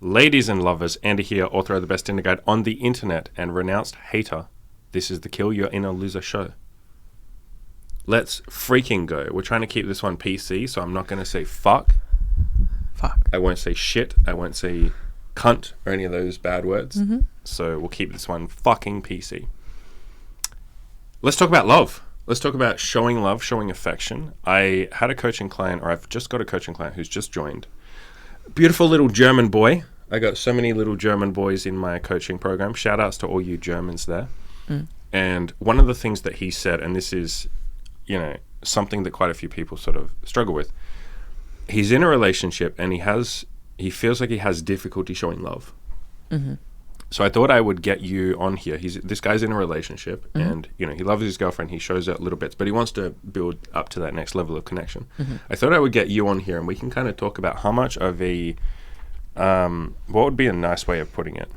Ladies and lovers, Andy here, author of the best Tinder guide on the internet and renounced hater. This is the Kill Your Inner Loser show. Let's freaking go. We're trying to keep this one PC, so I'm not going to say fuck. I won't say shit. I won't say cunt or any of those bad words. So we'll keep this one fucking PC. Let's talk about love. Let's talk about showing love, showing affection. I had a coaching client, or I've just got a coaching client who's just joined. Beautiful little German boy. I got so many little German boys in my coaching program. Shout outs to all you Germans there. And one of the things that he said, and this is, something that quite a few people sort of struggle with. He's in a relationship and he feels like he has difficulty showing love. So I thought I would get you on here. This guy's in a relationship and, he loves his girlfriend. He shows her little bits, but he wants to build up to that next level of connection. I thought I would get you on here and we can kind of talk about how much of a, what would be a nice way of putting it?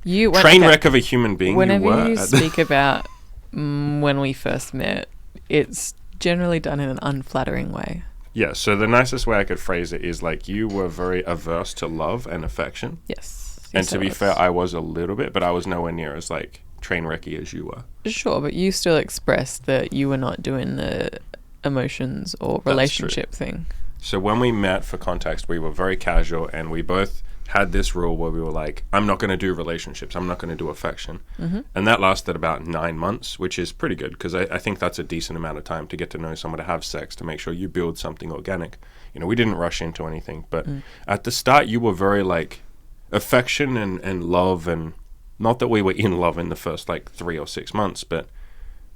Train wreck of a human being. Whenever you speak about when we first met, it's generally done in an unflattering way. Yeah, so the nicest way I could phrase it is like you were very averse to love and affection. Yes. And to be fair, I was a little bit, but I was nowhere near as like train wrecky as you were. Sure, but you still expressed that you were not doing the emotions or relationship thing. So when we met, for context, we were very casual and we both had this rule where we were like, I'm not going to do relationships. I'm not going to do affection. And that lasted about 9 months, which is pretty good because I think that's a decent amount of time to get to know someone, to have sex, to make sure you build something organic. We didn't rush into anything, but at the start you were very like affection and love, and not that we were in love in the first like 3 or 6 months, but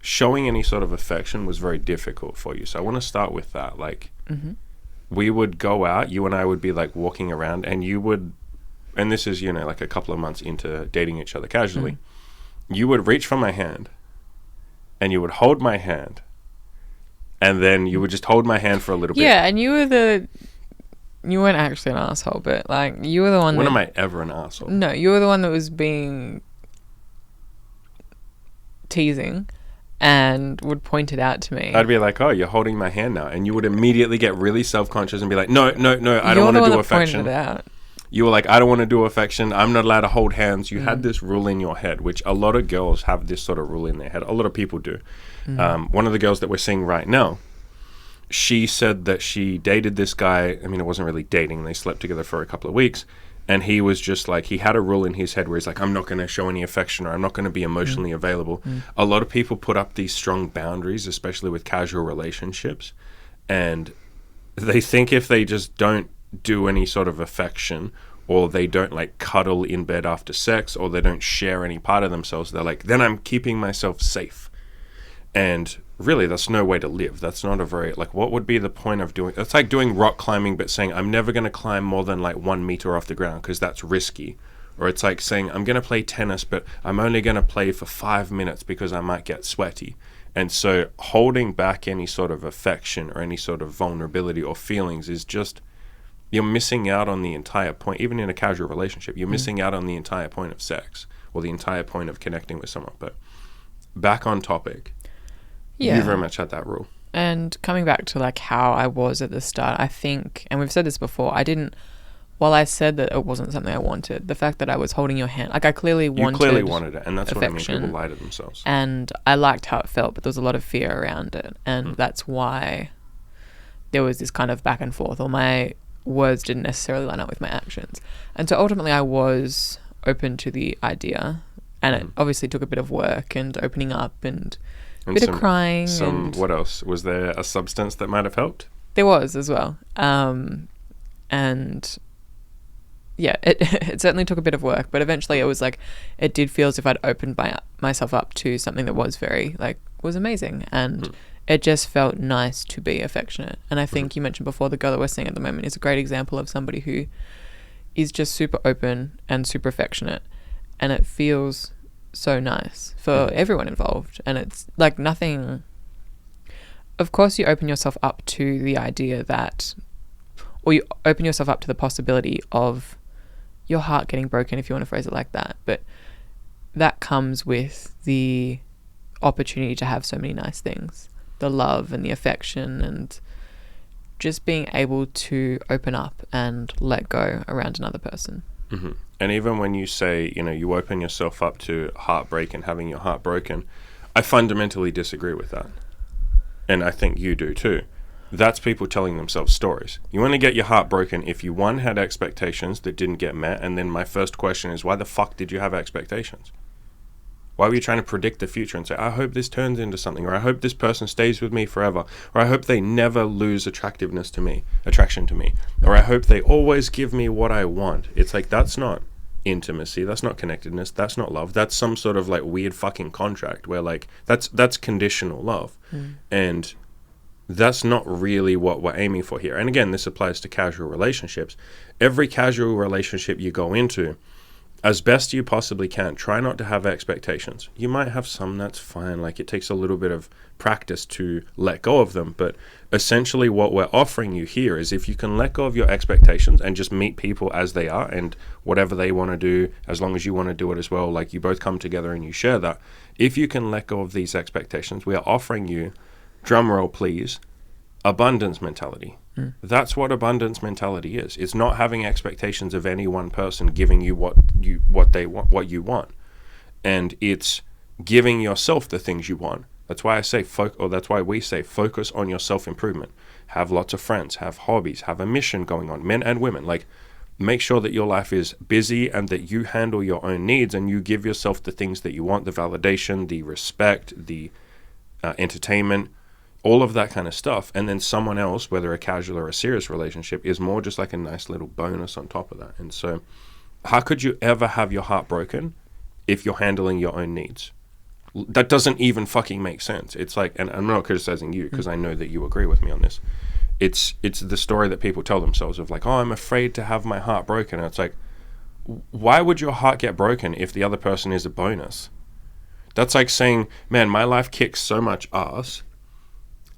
showing any sort of affection was very difficult for you. So I want to start with that. Like we would go out, you and I would be like walking around and you would, and this is, like a couple of months into dating each other casually, you would reach for my hand and you would hold my hand and then you would just hold my hand for a little bit. Yeah, and you weren't actually an asshole, but like you were the one. When am I ever an asshole? No, you were the one that was being teasing and would point it out to me. I'd be like, oh, you're holding my hand now. And you would immediately get really self-conscious and be like, no, I don't want to do affection. Pointed it out. You were like, I don't want to do affection. I'm not allowed to hold hands. You had this rule in your head, which a lot of girls have this sort of rule in their head. A lot of people do. One of the girls that we're seeing right now, she said that she dated this guy. I mean, it wasn't really dating. They slept together for a couple of weeks. And he was just like, he had a rule in his head where he's like, I'm not going to show any affection or I'm not going to be emotionally available. A lot of people put up these strong boundaries, especially with casual relationships. And they think if they just don't do any sort of affection, or they don't like cuddle in bed after sex, or they don't share any part of themselves, they're like, then I'm keeping myself safe. And really, that's no way to live. That's not a very, like, what would be the point of doing, it's like doing rock climbing, but saying, I'm never going to climb more than like 1 meter off the ground because that's risky. Or it's like saying, I'm going to play tennis, but I'm only going to play for 5 minutes because I might get sweaty. And so holding back any sort of affection or any sort of vulnerability or feelings is just, you're missing out on the entire point. Even in a casual relationship, you're missing out on the entire point of sex or the entire point of connecting with someone. But back on topic. Yeah. You very much had that rule. And coming back to like how I was at the start, I think, and we've said this before, while I said that it wasn't something I wanted, the fact that I was holding your hand, like I clearly wanted it, and that's affection, what I mean, people lie to themselves. And I liked how it felt, but there was a lot of fear around it, and that's why there was this kind of back and forth, or my words didn't necessarily line up with my actions. And so ultimately I was open to the idea, and it obviously took a bit of work and opening up and a bit of crying. What else? Was there a substance that might have helped? There was as well. And yeah, it certainly took a bit of work, but eventually it was like, it did feel as if I'd opened myself up to something that was was amazing. And it just felt nice to be affectionate. And I think you mentioned before, the girl that we're seeing at the moment is a great example of somebody who is just super open and super affectionate. And it feels so nice for everyone involved. And it's like nothing, of course you open yourself up to the idea that, or you open yourself up to the possibility of your heart getting broken, if you want to phrase it like that. But that comes with the opportunity to have so many nice things, the love and the affection and just being able to open up and let go around another person. Mm-hmm. And even when you say, you open yourself up to heartbreak and having your heart broken, I fundamentally disagree with that. And I think you do too. That's people telling themselves stories. You want to get your heart broken if you, one, had expectations that didn't get met. And then my first question is, why the fuck did you have expectations? Why were you trying to predict the future and say, I hope this turns into something, or I hope this person stays with me forever, or I hope they never lose attraction to me, or I hope they always give me what I want. It's like, that's not intimacy, that's not connectedness, that's not love. That's some sort of like weird fucking contract where like that's conditional love. And that's not really what we're aiming for here. And again, this applies to casual relationships. Every casual relationship you go into, as best you possibly can, try not to have expectations. You might have some, that's fine. Like, it takes a little bit of practice to let go of them. But essentially what we're offering you here is, if you can let go of your expectations and just meet people as they are, and whatever they want to do, as long as you want to do it as well, like you both come together and you share that. If you can let go of these expectations, we are offering you, drumroll please, abundance mentality. That's what abundance mentality is. It's not having expectations of any one person giving you what you want, and it's giving yourself the things you want. That's why I say that's why we say focus on your self-improvement. Have lots of friends, have hobbies, have a mission going on, men and women. Like, make sure that your life is busy and that you handle your own needs and you give yourself the things that you want, the validation, the respect, the entertainment, all of that kind of stuff. And then someone else, whether a casual or a serious relationship, is more just like a nice little bonus on top of that. And so how could you ever have your heart broken if you're handling your own needs? That doesn't even fucking make sense. It's like, and I'm not criticizing you because I know that you agree with me on this. It's the story that people tell themselves of like, oh, I'm afraid to have my heart broken. And it's like, why would your heart get broken if the other person is a bonus? That's like saying, man, my life kicks so much ass,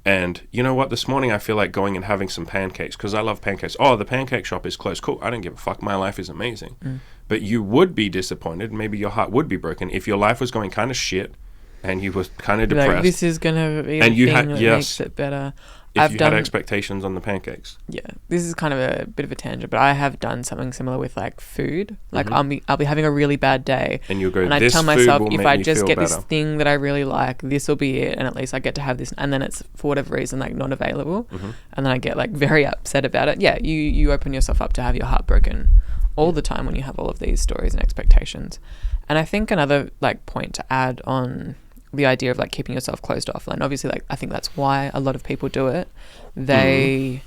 and you know what? This morning I feel like going and having some pancakes because I love pancakes. Oh, the pancake shop is closed. Cool. I don't give a fuck. My life is amazing. But you would be disappointed. Maybe your heart would be broken if your life was going kind of shit and you were kind of depressed. Like, this is going to be the thing that makes it better. If you had expectations on the pancakes. Yeah, this is kind of a bit of a tangent, but I have done something similar with like food. Like I'll be having a really bad day, and you go, and I tell myself, if I just get this thing that I really like, this will be it, and at least I get to have this. And then it's for whatever reason like not available, and then I get like very upset about it. Yeah, you open yourself up to have your heart broken all the time when you have all of these stories and expectations. And I think another like point to add on the idea of like keeping yourself closed off, and obviously like I think that's why a lot of people do it. They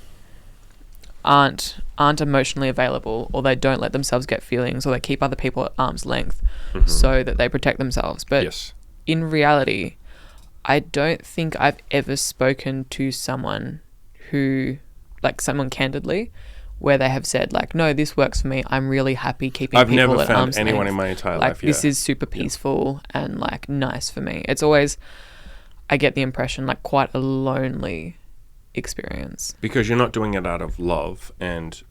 aren't emotionally available, or they don't let themselves get feelings, or they keep other people at arm's length so that they protect themselves. But in reality, I don't think I've ever spoken to someone someone candidly where they have said like, no, this works for me. I'm really happy keeping people at arm's length. I've never found anyone in my entire life. This is super peaceful and like nice for me. It's always, I get the impression like quite a lonely experience. Because you're not doing it out of love. And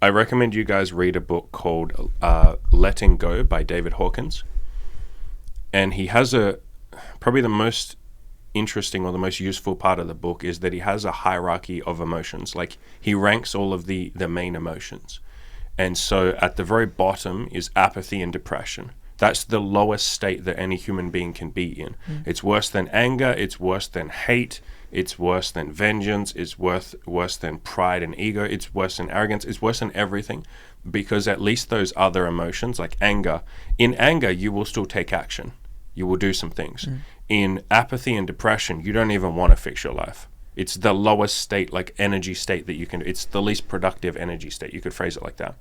I recommend you guys read a book called Letting Go by David Hawkins. And he has probably the most interesting or the most useful part of the book is that he has a hierarchy of emotions. Like, he ranks all of the main emotions, and so at the very bottom is apathy and depression. That's the lowest state that any human being can be in. It's worse than anger, it's worse than hate, it's worse than vengeance, it's worse than pride and ego, it's worse than arrogance, it's worse than everything, because at least those other emotions, like anger, in anger you will still take action, you will do some things. In apathy and depression, you don't even want to fix your life. It's the lowest state, like energy state that you can, it's the least productive energy state. You could phrase it like that.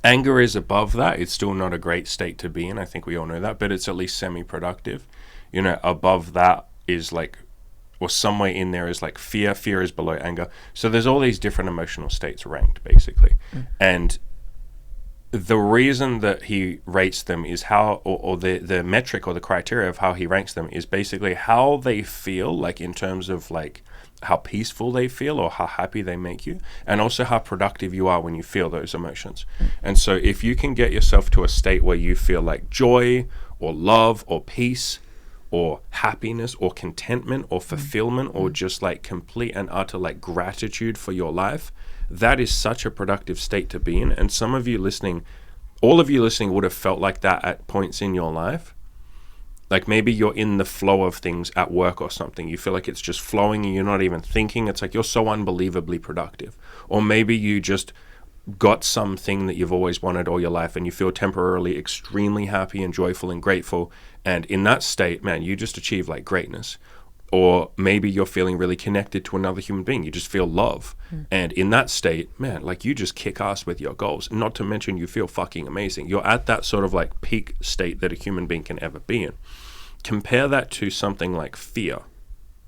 Anger is above that. It's still not a great state to be in. I think we all know that, but it's at least semi-productive. Above that is like, or somewhere in there is like fear. Fear is below anger. So there's all these different emotional states ranked, basically. And the reason that he rates them is how, or the metric or the criteria of how he ranks them is basically how they feel, like in terms of like how peaceful they feel or how happy they make you, and also how productive you are when you feel those emotions. And so if you can get yourself to a state where you feel like joy or love or peace or happiness or contentment or fulfillment or just like complete and utter like gratitude for your life, that is such a productive state to be in. And some of you listening, all of you listening would have felt like that at points in your life. Like maybe you're in the flow of things at work or something. You feel like it's just flowing and you're not even thinking. It's like you're so unbelievably productive. Or maybe you just got something that you've always wanted all your life and you feel temporarily extremely happy and joyful and grateful. And in that state, man, you just achieve like greatness. Or maybe you're feeling really connected to another human being. You just feel love. And in that state, man, like you just kick ass with your goals. Not to mention you feel fucking amazing. You're at that sort of like peak state that a human being can ever be in. Compare that to something like fear.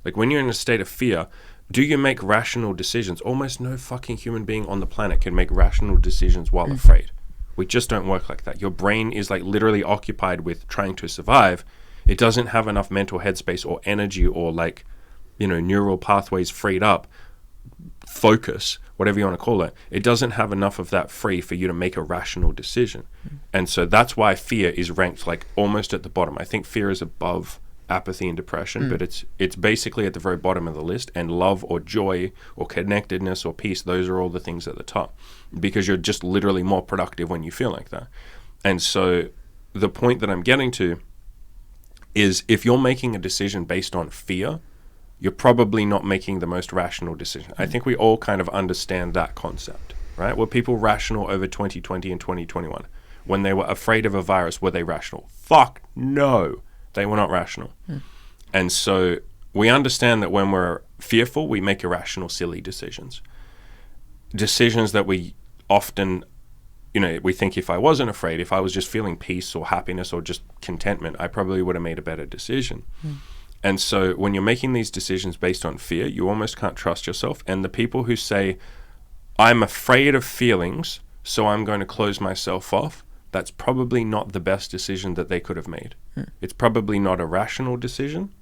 Like when you're in a state of fear, do you make rational decisions? Almost no fucking human being on the planet can make rational decisions while afraid. We just don't work like that. Your brain is like literally occupied with trying to survive. It doesn't have enough mental headspace or energy or like, neural pathways freed up, focus, whatever you want to call it. It doesn't have enough of that free for you to make a rational decision. And so that's why fear is ranked like almost at the bottom. I think fear is above apathy and depression, but it's basically at the very bottom of the list. And love or joy or connectedness or peace, those are all the things at the top, because you're just literally more productive when you feel like that. And so the point that I'm getting to is if you're making a decision based on fear, you're probably not making the most rational decision. I think we all kind of understand that concept, right? Were people rational over 2020 and 2021? When they were afraid of a virus, were they rational? Fuck no, they were not rational. And so we understand that when we're fearful, we make irrational, silly decisions. Decisions that we often, we think if I wasn't afraid, if I was just feeling peace or happiness or just contentment, I probably would have made a better decision. And so when you're making these decisions based on fear, you almost can't trust yourself. And the people who say, I'm afraid of feelings, so I'm going to close myself off, that's probably not the best decision that they could have made. It's probably not a rational decision.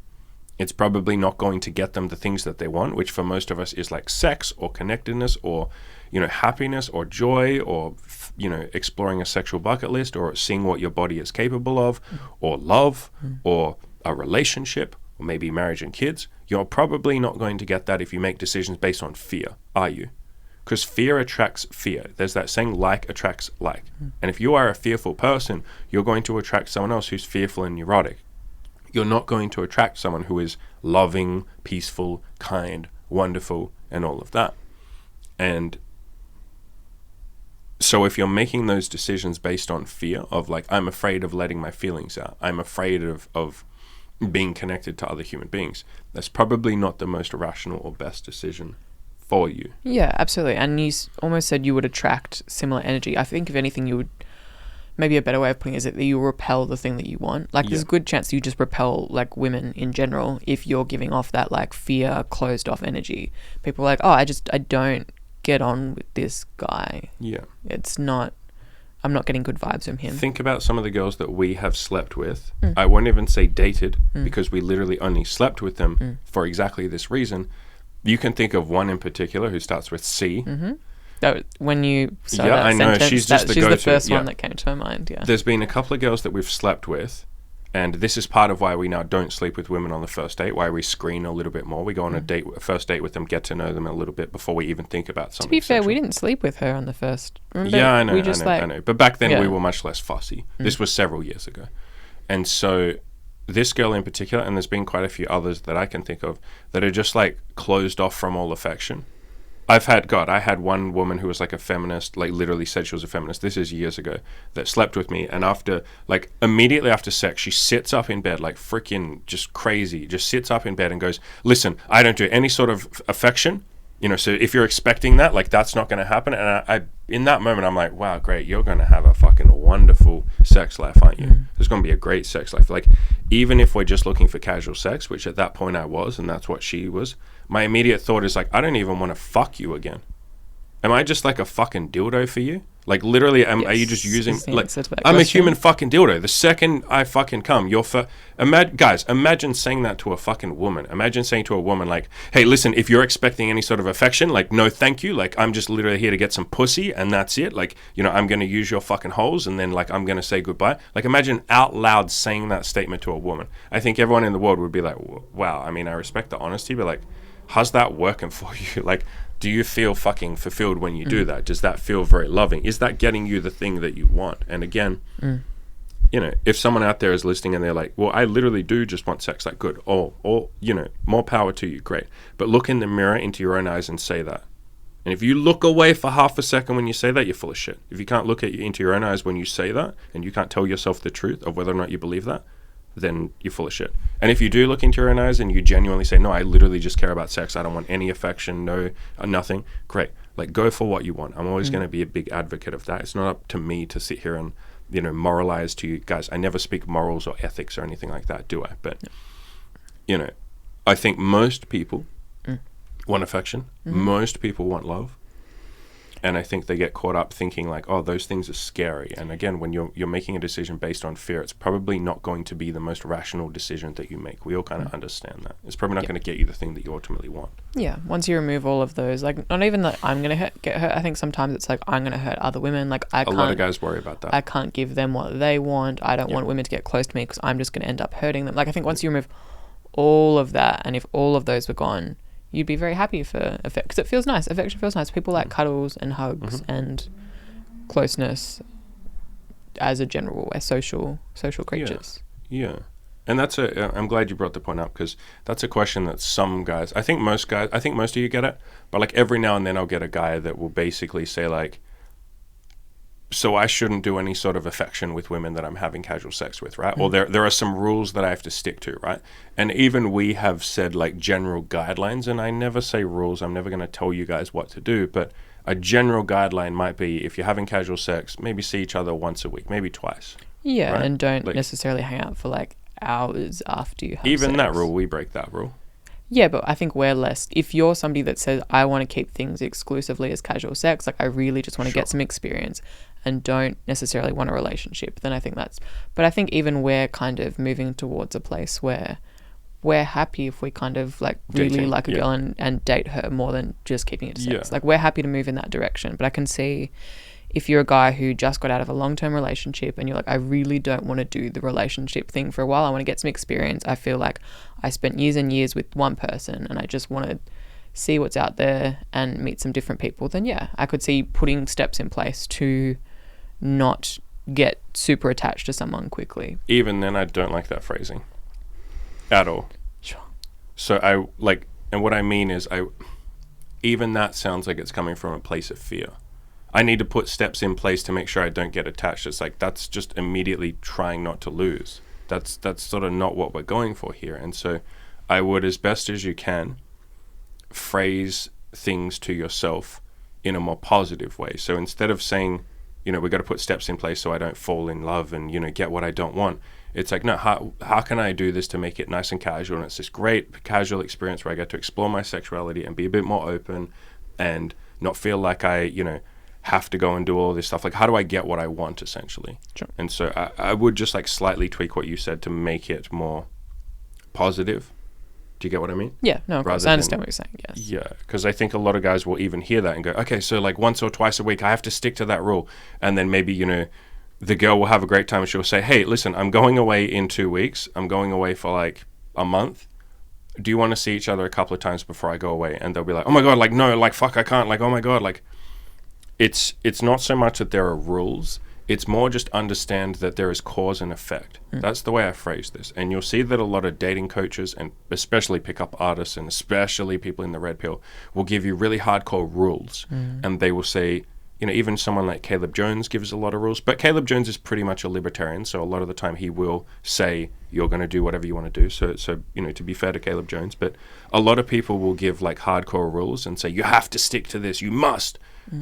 It's probably not going to get them the things that they want, which for most of us is like sex or connectedness or, happiness or joy or, exploring a sexual bucket list or seeing what your body is capable of or love or a relationship or maybe marriage and kids. You're probably not going to get that if you make decisions based on fear, are you? Because fear attracts fear. There's that saying, like attracts like. And if you are a fearful person, you're going to attract someone else who's fearful and neurotic. You're not going to attract someone who is loving, peaceful, kind, wonderful, and all of that. And so if you're making those decisions based on fear of like, I'm afraid of letting my feelings out, I'm afraid of being connected to other human beings, that's probably not the most rational or best decision for you. Yeah, absolutely. And you almost said you would attract similar energy. I think if anything, you would, maybe a better way of putting it is that you repel the thing that you want. Like there's a good chance you just repel like women in general if you're giving off that like fear, closed off energy. People are like, oh, I don't get on with this guy. Yeah. I'm not getting good vibes from him. Think about some of the girls that we have slept with. I won't even say dated because we literally only slept with them for exactly this reason. You can think of one in particular who starts with C. When you said that I know. sentence, She's just she's the first one that came to my mind. Yeah. There's been a couple of girls that we've slept with, and this is part of why we now don't sleep with women on the first date, why we screen a little bit more. We go on a first date with them, get to know them a little bit before we even think about something. To be fair, sexual. we didn't sleep with her on the first. Remember? Yeah, I know. I know. But back then we were much less fussy. This was several years ago. And so this girl in particular, and there's been quite a few others that I can think of, that are just like closed off from all affection. I had one woman who was like a feminist, like literally said she was a feminist. This is years ago, that slept with me. And immediately after sex, she sits up in bed, like freaking just crazy, just sits up in bed and goes, listen, I don't do any sort of affection. So if you're expecting that, like that's not going to happen. And I in that moment, I'm like, wow, great. You're going to have a fucking wonderful sex life, aren't you? There's going to be a great sex life. Like, even if we're just looking for casual sex, which at that point I was, and that's what she was, my immediate thought is like, I don't even want to fuck you again. am I just like a fucking dildo for you? Like literally, are you just using is the like answer to that I'm a question. human fucking dildo. The second I fucking come, you're guys, imagine saying that to a fucking woman. Imagine saying to a woman like, hey, listen, if you're expecting any sort of affection, like no thank you. Like I'm just literally here to get some pussy and that's it. Like, you know, I'm gonna use your fucking holes and then like I'm gonna say goodbye. Like imagine out loud saying that statement to a woman. I think everyone in the world would be like, wow, I mean, I respect the honesty, but like, how's that working for you? Like, do you feel fucking fulfilled when you do that? Does that feel very loving? Is that getting you the thing that you want? And again, you know, if someone out there is listening and they're like, well, I literally do just want sex, like good. Or, you know, more power to you, great. But look in the mirror into your own eyes and say that. And if you look away for half a second when you say that, you're full of shit. If you can't look into your own eyes when you say that and you can't tell yourself the truth of whether or not you believe that, then you're full of shit. And if you do look into your own eyes and you genuinely say, no, I literally just care about sex, I don't want any affection, no, nothing, great. Like, go for what you want. I'm always going to be a big advocate of that. It's not up to me to sit here and, you know, moralize to you guys. I never speak morals or ethics or anything like that, do I? But, you know, I think most people want affection. Most people want love. And I think they get caught up thinking like, oh, those things are scary. And again, when you're making a decision based on fear, it's probably not going to be the most rational decision that you make. We all kind of understand that. It's probably not going to get you the thing that you ultimately want. Yeah, once you remove all of those, like not even that I'm going to get hurt. I think sometimes it's like I'm going to hurt other women. Like a lot of guys worry about that. I can't give them what they want. I don't want women to get close to me because I'm just going to end up hurting them. Like I think once you remove all of that, and if all of those were gone, you'd be very happy for affection because it feels nice. Affection feels nice. People like cuddles and hugs and closeness as a general, as social creatures. Yeah. And I'm glad you brought the point up because that's a question that some guys, I think most of you get it, but like every now and then I'll get a guy that will basically say like, so I shouldn't do any sort of affection with women that I'm having casual sex with, right? Or there are some rules that I have to stick to, right? And even we have said like general guidelines, and I never say rules. I'm never going to tell you guys what to do, but a general guideline might be if you're having casual sex, maybe see each other once a week, maybe twice. Yeah, right? and don't like, necessarily hang out for like hours after you have even sex. that rule, we break that rule. Yeah, but I think we're less. If you're somebody that says, I want to keep things exclusively as casual sex, like I really just want to get some experience and don't necessarily want a relationship, then I think that's... But I think even we're kind of moving towards a place where we're happy if we kind of like really Dating, like a girl and date her more than just keeping it to sex. Like we're happy to move in that direction. But I can see if you're a guy who just got out of a long-term relationship and you're like, I really don't want to do the relationship thing for a while. I want to get some experience. I feel like I spent years and years with one person and I just want to see what's out there and meet some different people. Then yeah, I could see putting steps in place to not get super attached to someone quickly. Even then, I don't like that phrasing at all. Sure. So I like, and what I mean is even that sounds like it's coming from a place of fear. I need to put steps in place to make sure I don't get attached. It's like, that's just immediately trying not to lose. That's sort of not what we're going for here. And so I would, as best as you can, phrase things to yourself in a more positive way. So instead of saying, you know, we got to put steps in place so I don't fall in love and, you know, get what I don't want. It's like, no, how can I do this to make it nice and casual? And it's this great casual experience where I get to explore my sexuality and be a bit more open and not feel like I, you know, have to go and do all this stuff. Like, how do I get what I want, essentially? Sure. And so I would just like slightly tweak what you said to make it more positive. Do you get what I mean? Yeah, no, of course. I understand what you're saying, yes. Yeah, because I think a lot of guys will even hear that and go, okay, so like once or twice a week, I have to stick to that rule. And then maybe, you know, the girl will have a great time and she'll say, hey, listen, I'm going away in 2 weeks. I'm going away for like a month. Do you want to see each other a couple of times before I go away? And they'll be like, oh my God, like, no, like, fuck, I can't. Like, oh my God, like, it's not so much that there are rules. It's more just understand that there is cause and effect. That's the way I phrase this. And you'll see that a lot of dating coaches and especially pickup artists and especially people in the red pill will give you really hardcore rules. And they will say, you know, even someone like Caleb Jones gives a lot of rules, but Caleb Jones is pretty much a libertarian. So a lot of the time he will say, you're going to do whatever you want to do. So, you know, to be fair to Caleb Jones, but a lot of people will give like hardcore rules and say, you have to stick to this, you must.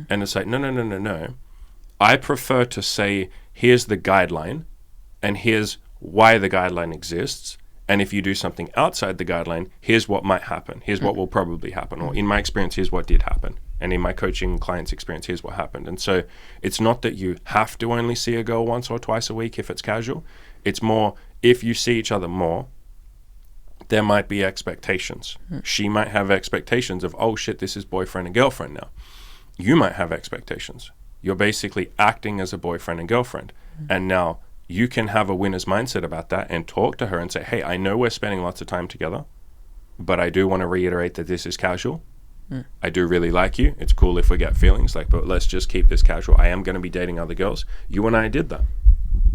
And it's like, no. I prefer to say, here's the guideline, and here's why the guideline exists. And if you do something outside the guideline, here's what might happen. Here's what will probably happen. Or in my experience, here's what did happen. And in my coaching clients' experience, here's what happened. And so it's not that you have to only see a girl once or twice a week if it's casual. It's more, if you see each other more, there might be expectations. She might have expectations of, oh shit, this is boyfriend and girlfriend now. You might have expectations. You're basically acting as a boyfriend and girlfriend. And now you can have a winner's mindset about that and talk to her and say, hey, I know we're spending lots of time together, but I do want to reiterate that this is casual. I do really like you. It's cool if we get feelings, like, but let's just keep this casual. I am going to be dating other girls. You and I did that.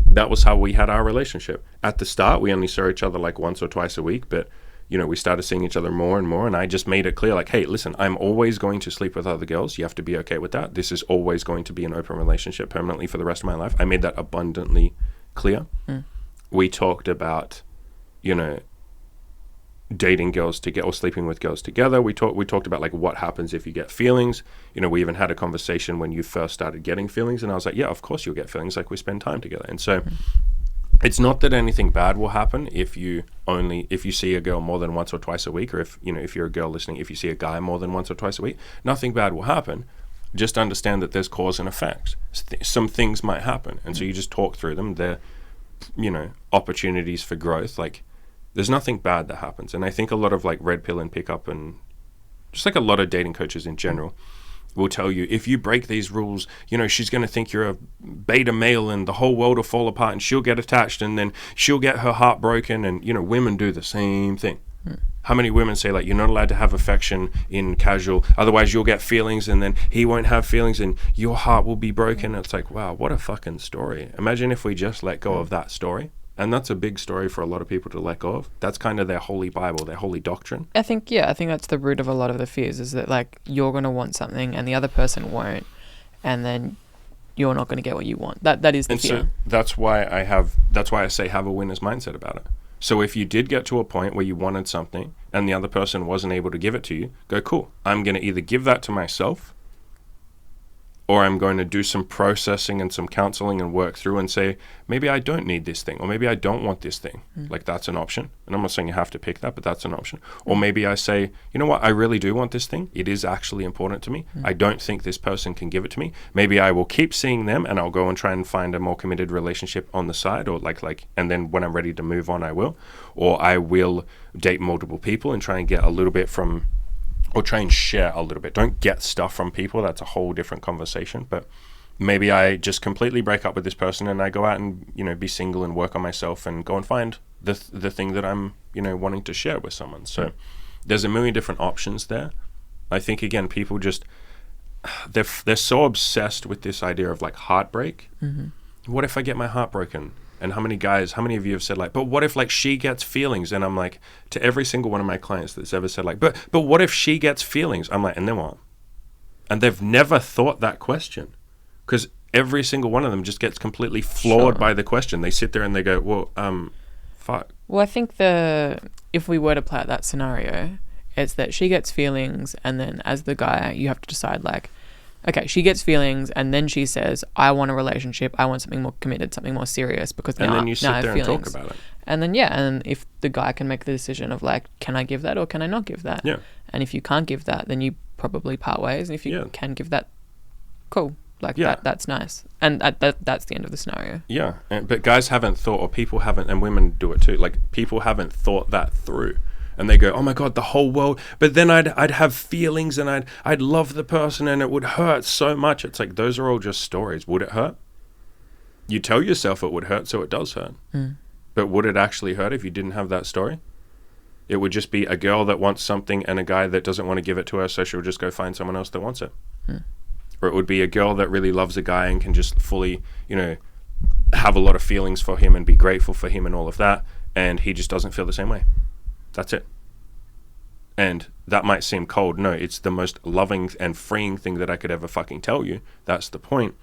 That was how we had our relationship. At the start, we only saw each other like once or twice a week, but we started seeing each other more and more, and I just made it clear, like, hey, listen, I'm always going to sleep with other girls. You have to be okay with that. This is always going to be an open relationship permanently for the rest of my life. I made that abundantly clear. We talked about, dating girls together or sleeping with girls together. We talked about like what happens if you get feelings. We even had a conversation when you first started getting feelings, and I was like, yeah, of course you'll get feelings, like we spend time together. And so it's not that anything bad will happen if you see a girl more than once or twice a week, or if you're a girl listening, if you see a guy more than once or twice a week, nothing bad will happen. Just understand that there's cause and effect. Some things might happen, and so you just talk through them. They're opportunities for growth. Like, there's nothing bad that happens. And I think a lot of like red pill and pickup, and just like a lot of dating coaches in general, will tell you, if you break these rules, she's going to think you're a beta male and the whole world will fall apart, and she'll get attached, and then she'll get her heart broken. And women do the same thing. How many women say, like, you're not allowed to have affection in casual, otherwise you'll get feelings, and then he won't have feelings and your heart will be broken. It's like, wow, what a fucking story. Imagine if we just let go of that story. And that's a big story for a lot of people to let go of. That's kind of their holy Bible, their holy doctrine. I think that's the root of a lot of the fears, is that like you're going to want something and the other person won't, and then you're not going to get what you want. That is the fear. So that's why I say have a winner's mindset about it. So if you did get to a point where you wanted something and the other person wasn't able to give it to you, go, cool, I'm going to either give that to myself, or I'm going to do some processing and some counseling and work through and say, maybe I don't need this thing, or maybe I don't want this thing. Like, that's an option. And I'm not saying you have to pick that, but that's an option. Or maybe I say, you know what, I really do want this thing. It is actually important to me. I don't think this person can give it to me. Maybe I will keep seeing them and I'll go and try and find a more committed relationship on the side, or and then when I'm ready to move on, I will. Or I will date multiple people and try and get a little bit from, or try and share a little bit. Don't get stuff from people. That's a whole different conversation. But maybe I just completely break up with this person and I go out and, be single and work on myself and go and find the thing that I'm, wanting to share with someone. So there's a million different options there. I think, again, people just, they're so obsessed with this idea of like heartbreak. What if I get my heart broken? And how many of you have said like, but what if like she gets feelings? And I'm like, to every single one of my clients that's ever said like, but what if she gets feelings? I'm like, and then what? And they've never thought that question, because every single one of them just gets completely floored by the question. They sit there and they go, well, fuck. Well, I think if we were to play out that scenario, it's that she gets feelings, and then as the guy, you have to decide like, okay, she gets feelings, and then she says, I want a relationship. I want something more committed, something more serious, because now, and then you sit now I have there feelings. and talk about it. And then, and if the guy can make the decision of like, can I give that or can I not give that? Yeah. And if you can't give that, then you probably part ways. And if you can give that, cool. Like that's nice. And that's the end of the scenario. Yeah. But guys haven't thought, or people haven't, and women do it too, like people haven't thought that through. And they go, oh my God, the whole world. But then I'd have feelings, and I'd love the person, and it would hurt so much. It's like, those are all just stories. Would it hurt? You tell yourself it would hurt, so it does hurt. But would it actually hurt if you didn't have that story? It would just be a girl that wants something and a guy that doesn't want to give it to her, so she'll just go find someone else that wants it. Or it would be a girl that really loves a guy and can just fully, have a lot of feelings for him and be grateful for him and all of that, and he just doesn't feel the same way. That's it. And that might seem cold. No, it's the most loving and freeing thing that I could ever fucking tell you. That's the point.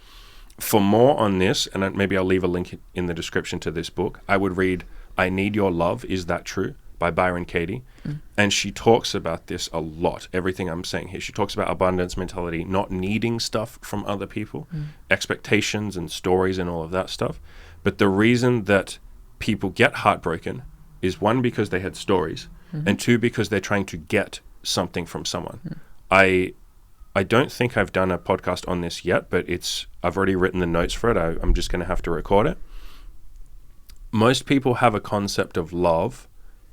For more on this, and maybe I'll leave a link in the description to this book, I would read I Need Your Love, Is That True? By Byron Katie. And she talks about this a lot, everything I'm saying here. She talks about abundance mentality, not needing stuff from other people, expectations and stories and all of that stuff. But the reason that people get heartbroken is, one, because they had stories, and two, because they're trying to get something from someone. I I don't think I've done a podcast on this yet, but I've already written the notes for it. I'm just going to have to record it. Most people have a concept of love,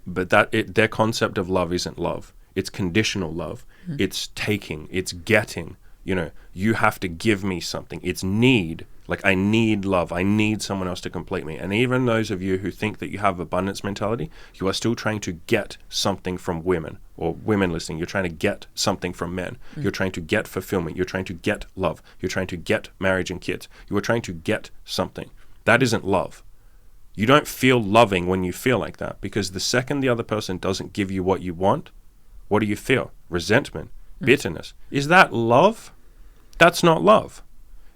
but their concept of love isn't love. It's conditional love. It's taking. It's getting. You have to give me something. It's need. Like, I need love. I need someone else to complete me. And even those of you who think that you have abundance mentality, you are still trying to get something from women, or women listening. You're trying to get something from men. You're trying to get fulfillment. You're trying to get love. You're trying to get marriage and kids. You are trying to get something. That isn't love. You don't feel loving when you feel like that, because the second the other person doesn't give you what you want, what do you feel? Resentment, bitterness. Is that love? That's not love.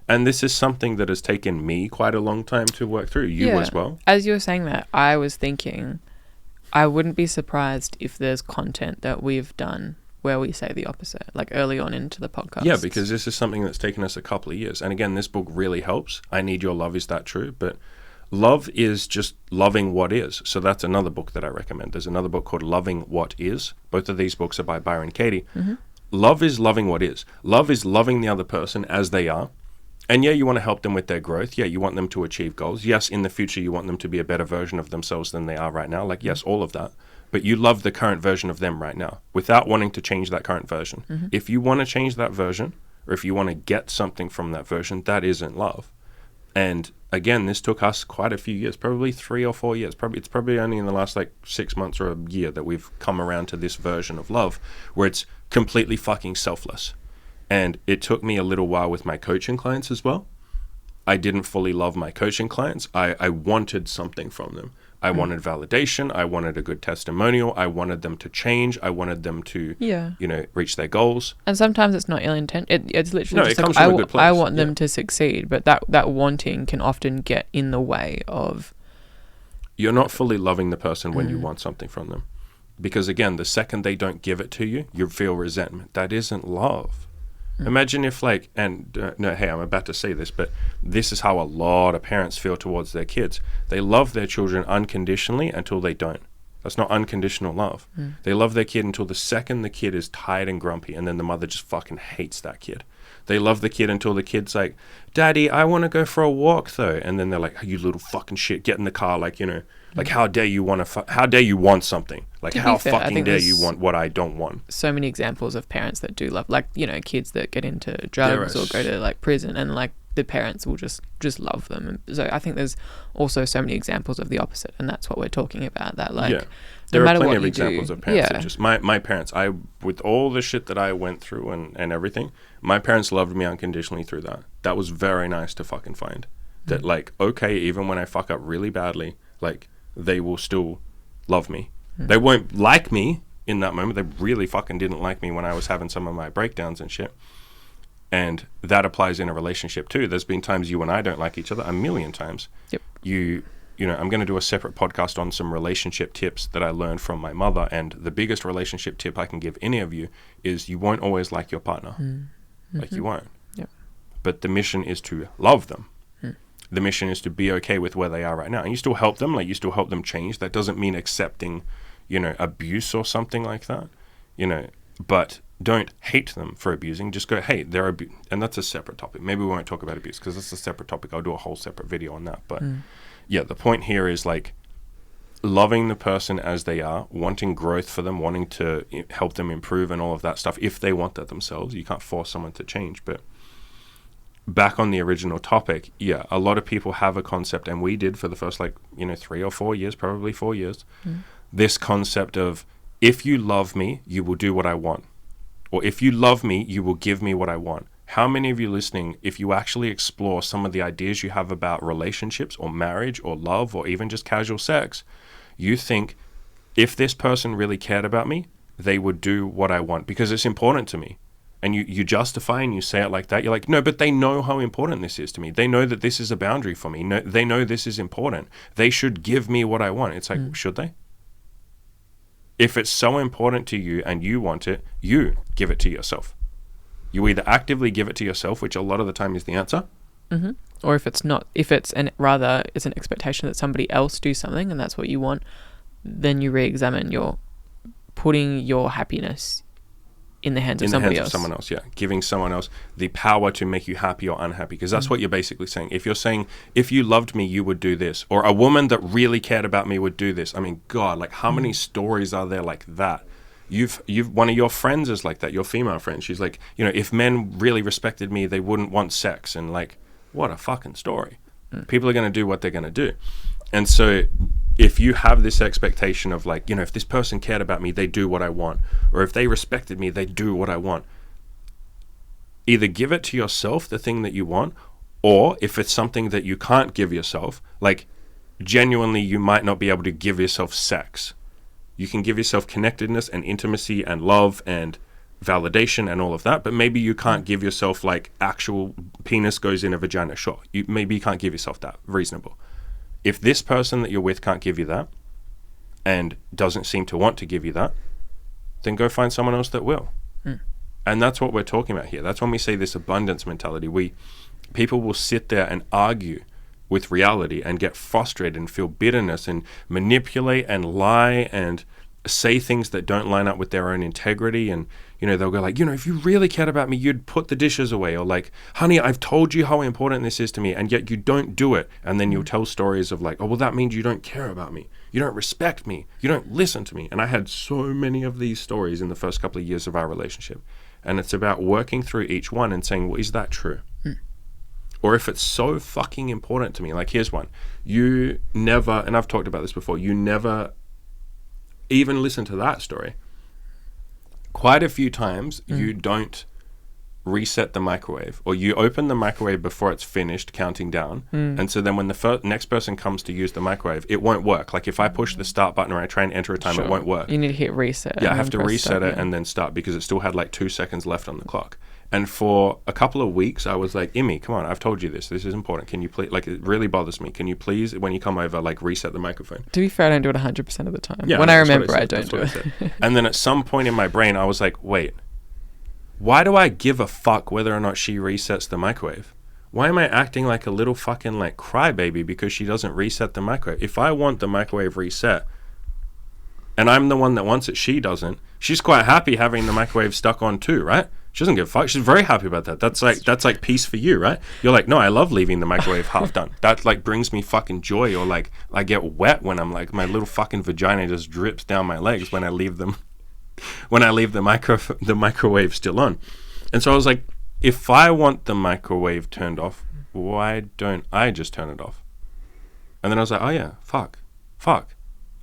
And this is something that has taken me quite a long time to work through. You as well. As you were saying that, I was thinking, I wouldn't be surprised if there's content that we've done where we say the opposite, like early on into the podcast. Yeah, because this is something that's taken us a couple of years. And again, this book really helps. I Need Your Love, Is That True? But love is just loving what is. So that's another book that I recommend. There's another book called Loving What Is. Both of these books are by Byron Katie. Love is loving what is. Love is loving the other person as they are. And yeah, you want to help them with their growth. Yeah, you want them to achieve goals. Yes, in the future, you want them to be a better version of themselves than they are right now. Like, yes, all of that. But you love the current version of them right now without wanting to change that current version. If you want to change that version, or if you want to get something from that version, that isn't love. And again, this took us quite a few years, probably 3 or 4 years. It's probably only in the last 6 months or a year that we've come around to this version of love where it's completely fucking selfless. And it took me a little while with my coaching clients as well. I didn't fully love my coaching clients. I wanted something from them. I wanted validation. I wanted a good testimonial. I wanted them to change. I wanted them to, reach their goals. And sometimes it's not ill intent. It's literally just it comes from a good place. I want them to succeed, but that wanting can often get in the way of... You're not fully loving the person when you want something from them. Because again, the second they don't give it to you, you feel resentment. That isn't love. Imagine if hey, I'm about to say this, but this is how a lot of parents feel towards their kids. They love their children unconditionally until they don't. That's not unconditional love. They love their kid until the second the kid is tired and grumpy, and then the mother just fucking hates that kid. They love the kid until the kid's like, Daddy, I want to go for a walk though. And then they're like, you little fucking shit, get in the car. Like, how dare you how dare you want something? Like, how fucking dare you want what I don't want? So many examples of parents that do love, kids that get into drugs or go to prison, and the parents will just love them. And so I think there's also so many examples of the opposite, and that's what we're talking about. That there are plenty of examples of parents that just my parents. With all the shit that I went through and everything, my parents loved me unconditionally through that. That was very nice to fucking find. That okay, even when I fuck up really badly, they will still love me. They won't like me in that moment. They really fucking didn't like me when I was having some of my breakdowns and shit. And that applies in a relationship too. There's been times you and I don't like each other, a million times. Yep. I'm going to do a separate podcast on some relationship tips that I learned from my mother. And the biggest relationship tip I can give any of you is you won't always like your partner. You won't. Yep. But the mission is to love them. The mission is to be okay with where they are right now. And you still help them, you still help them change. That doesn't mean accepting, abuse or something like that, but don't hate them for abusing. Just go, hey, they're and that's a separate topic. Maybe we won't talk about abuse because that's a separate topic. I'll do a whole separate video on that. But the point here is loving the person as they are, wanting growth for them, wanting to help them improve and all of that stuff. If they want that themselves, you can't force someone to change. But back on the original topic, a lot of people have a concept, and we did for the first 3 or 4 years, probably 4 years, this concept of, if you love me, you will do what I want. Or if you love me, you will give me what I want. How many of you listening, if you actually explore some of the ideas you have about relationships or marriage or love or even just casual sex, you think, if this person really cared about me, they would do what I want because it's important to me. And you justify and you say it like that. You're like, no, but they know how important this is to me. They know that this is a boundary for me. No, they know this is important. They should give me what I want. It's like, should they? If it's so important to you and you want it, you give it to yourself. You either actively give it to yourself, which a lot of the time is the answer. Or if it's not, it's an expectation that somebody else do something and that's what you want, then you re-examine putting your happiness in the hands of in the somebody hands else. of someone else, yeah. Giving someone else the power to make you happy or unhappy. Because that's what you're basically saying. If you're saying, if you loved me, you would do this. Or a woman that really cared about me would do this. I mean, God, like how many stories are there like that? You've one of your friends is like that, your female friend. She's like, you know, if men really respected me, they wouldn't want sex. And like, what a fucking story. People are going to do what they're going to do. And so if you have this expectation of like, you know, if this person cared about me, they do what I want. Or if they respected me, they do what I want. Either give it to yourself, the thing that you want, or if it's something that you can't give yourself, like genuinely you might not be able to give yourself sex. You can give yourself connectedness and intimacy and love and validation and all of that, but maybe you can't give yourself like actual penis goes in a vagina. Sure, maybe you can't give yourself that. Reasonable. If this person that you're with can't give you that and doesn't seem to want to give you that, then go find someone else that will. And that's what we're talking about here. That's when we say this abundance mentality. People will sit there and argue with reality and get frustrated and feel bitterness and manipulate and lie and say things that don't line up with their own integrity. And, you know, they'll go like, you know, if you really cared about me, you'd put the dishes away. Or like, honey, I've told you how important this is to me, and yet you don't do it. And then you'll tell stories of like, oh, well, that means you don't care about me. You don't respect me. You don't listen to me. And I had so many of these stories in the first couple of years of our relationship. And it's about working through each one and saying, well, is that true? Or if it's so fucking important to me, like here's one. You never, and I've talked about this before, you never even listen to that story. Quite a few times you don't reset the microwave, or you open the microwave before it's finished counting down. And so then when the next person comes to use the microwave, it won't work. Like if I push the start button or I try and enter a time, it won't work. You need to hit reset. Yeah, I have to reset it and then start, because it still had like 2 seconds left on the clock. And for a couple of weeks, I was like, Imi, come on, I've told you this. This is important. Can you please, like, it really bothers me. Can you please, when you come over, like, reset the microphone? To be fair, I don't do it 100% of the time. Yeah, when I remember, I don't do it. And then at some point in my brain, I was like, wait, why do I give a fuck whether or not she resets the microwave? Why am I acting like a little fucking, like, crybaby because she doesn't reset the microwave? If I want the microwave reset, and I'm the one that wants it, she doesn't, she's quite happy having the microwave stuck on too, right? She doesn't give a fuck. She's very happy about that. That's like peace for you, right? You're like, no, I love leaving the microwave half done. That like brings me fucking joy. Or like I get wet when I'm like, my little fucking vagina just drips down my legs when I leave them, when I leave the microwave still on. And so I was like, if I want the microwave turned off, why don't I just turn it off? And then I was like, oh yeah, fuck.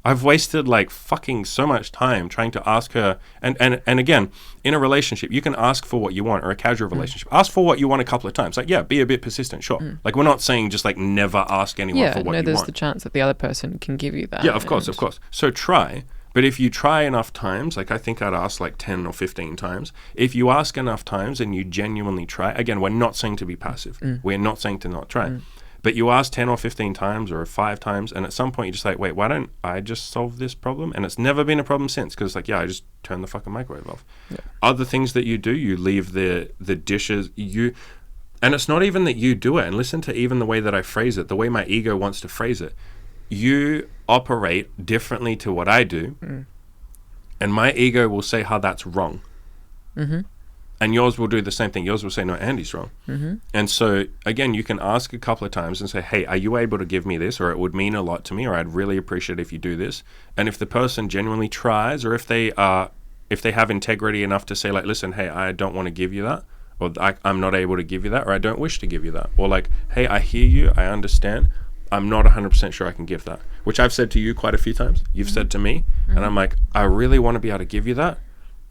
I've wasted like fucking so much time trying to ask her. And again, in a relationship, you can ask for what you want, or a casual relationship. Ask for what you want a couple of times. Like, yeah, be a bit persistent, sure. Like, we're not saying just like never ask anyone for what you want. there's the chance that the other person can give you that. Yeah, of course. So try. But if you try enough times, like I think I'd ask like 10 or 15 times. If you ask enough times and you genuinely try, again, we're not saying to be passive. We're not saying to not try. But you ask 10 or 15 times or 5 times, and at some point you're just like, wait, why don't I just solve this problem? And it's never been a problem since, because it's like, yeah, I just turn the fucking microwave off. Yeah. Other things that you do, you leave the dishes, and it's not even that you do it, and listen to even the way that I phrase it, the way my ego wants to phrase it. You operate differently to what I do, and my ego will say how that's wrong. And yours will do the same thing. Yours will say, no, Andy's wrong. And so, again, you can ask a couple of times and say, hey, are you able to give me this? Or it would mean a lot to me, or I'd really appreciate it if you do this. And if the person genuinely tries, or if they have integrity enough to say, like, listen, hey, I don't want to give you that, or I'm not able to give you that, or I don't wish to give you that. Or like, hey, I hear you, I understand, I'm not 100% sure I can give that. Which I've said to you quite a few times. You've said to me, and I'm like, I really want to be able to give you that,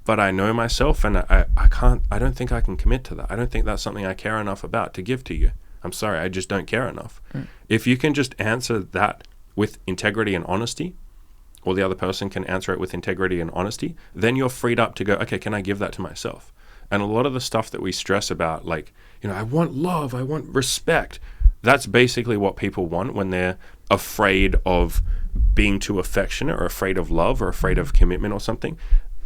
but I know myself, and I don't think I can commit to that. I don't think that's something I care enough about to give to you. I'm sorry, I just don't care enough. If you can just answer that with integrity and honesty, or the other person can answer it with integrity and honesty, then you're freed up to go, okay, can I give that to myself? And a lot of the stuff that we stress about, like, you know, I want love, I want respect, that's basically what people want when they're afraid of being too affectionate, or afraid of love, or afraid of commitment or something.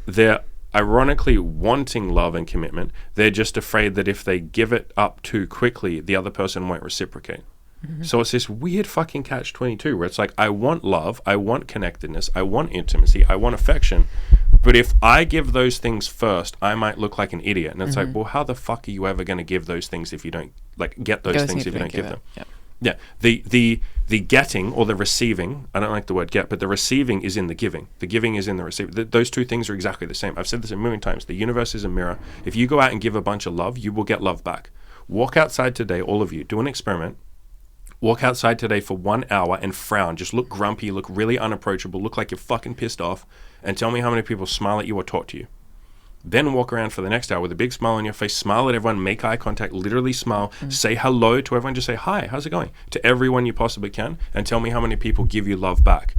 They're ironically wanting love and commitment. They're just afraid that if they give it up too quickly, the other person won't reciprocate. So it's this weird fucking catch-22 where it's like, I want love, I want connectedness, I want intimacy, I want affection, But if I give those things first, I might look like an idiot. And it's like, well, how the fuck are you ever going to give those things if you don't, like, get those things if you don't give them? Yeah. The getting or the receiving, I don't like the word get, but the receiving is in the giving. The giving is in the receiving. Those two things are exactly the same. I've said this a million times. The universe is a mirror. If you go out and give a bunch of love, you will get love back. Walk outside today, all of you. Do an experiment. Walk outside today for 1 hour and frown. Just look grumpy, look really unapproachable, look like you're fucking pissed off, and tell me how many people smile at you or talk to you. Then walk around for the next hour with a big smile on your face, smile at everyone, make eye contact, literally smile, say hello to everyone, just say, hi, how's it going? To everyone you possibly can, and tell me how many people give you love back.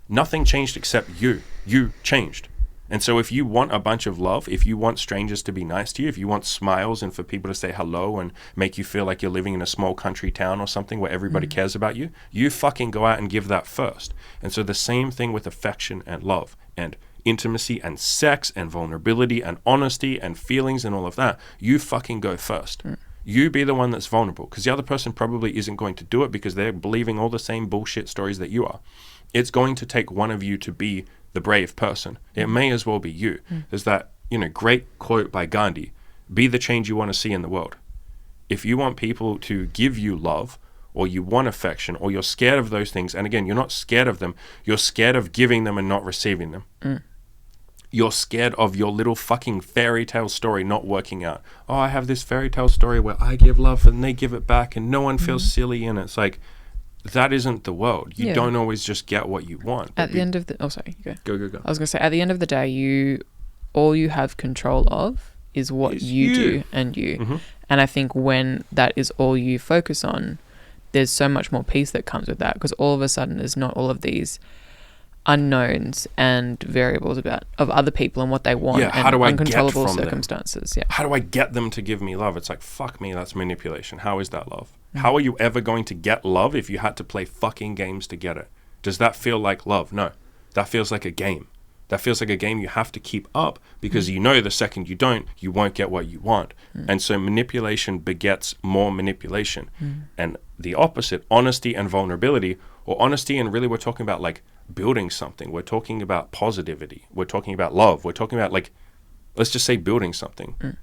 Nothing changed except you. You changed. And so if you want a bunch of love, if you want strangers to be nice to you, if you want smiles and for people to say hello and make you feel like you're living in a small country town or something where everybody cares about you, you fucking go out and give that first. And so the same thing with affection and love and intimacy and sex and vulnerability and honesty and feelings and all of that. You fucking go first. You be the one that's vulnerable, because the other person probably isn't going to do it because they're believing all the same bullshit stories that you are. It's going to take one of you to be the brave person. It may as well be you. There's that, great quote by Gandhi, be the change you want to see in the world. If you want people to give you love, or you want affection, or you're scared of those things, and again, you're not scared of them, you're scared of giving them and not receiving them. You're scared of your little fucking fairy tale story not working out. Oh, I have this fairy tale story where I give love and they give it back and no one feels silly, and it's like, that isn't the world. You don't always just get what you want. At the end of the... Oh, sorry. You go. Go. I was going to say, at the end of the day, all you have control of is what you do and you. And I think when that is all you focus on, there's so much more peace that comes with that, because all of a sudden there's not all of these unknowns and variables of other people and what they want and how do I uncontrollable get from circumstances. How do I get them to give me love? It's like, fuck me, that's manipulation. How is that love? How are you ever going to get love if you had to play fucking games to get it? Does that feel like love? No. That feels like a game. That feels like a game you have to keep up, because you know the second you don't, you won't get what you want. And so manipulation begets more manipulation. And the opposite, honesty and vulnerability, or honesty and really we're talking about like building something. We're talking about positivity. We're talking about love. We're talking about, like, let's just say building something.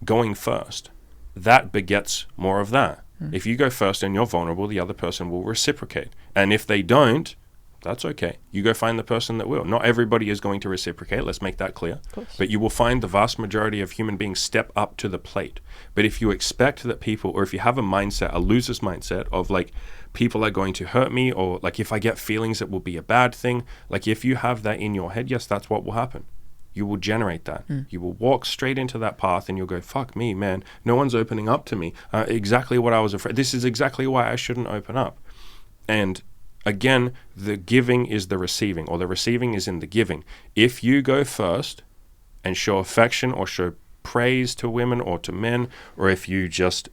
Going first. That begets more of that. If you go first and you're vulnerable, the other person will reciprocate. And if they don't, that's okay. You go find the person that will. Not everybody is going to reciprocate. Let's make that clear. But you will find the vast majority of human beings step up to the plate. But if you expect that people, or if you have a mindset, a loser's mindset of like, people are going to hurt me, or like, if I get feelings, it will be a bad thing. Like, if you have that in your head, yes, that's what will happen. You will generate that. You will walk straight into that path and you'll go, fuck me, man. No one's opening up to me. Exactly what I was afraid. This is exactly why I shouldn't open up. And again, the giving is the receiving, or the receiving is in the giving. If you go first and show affection or show praise to women or to men, or if you just,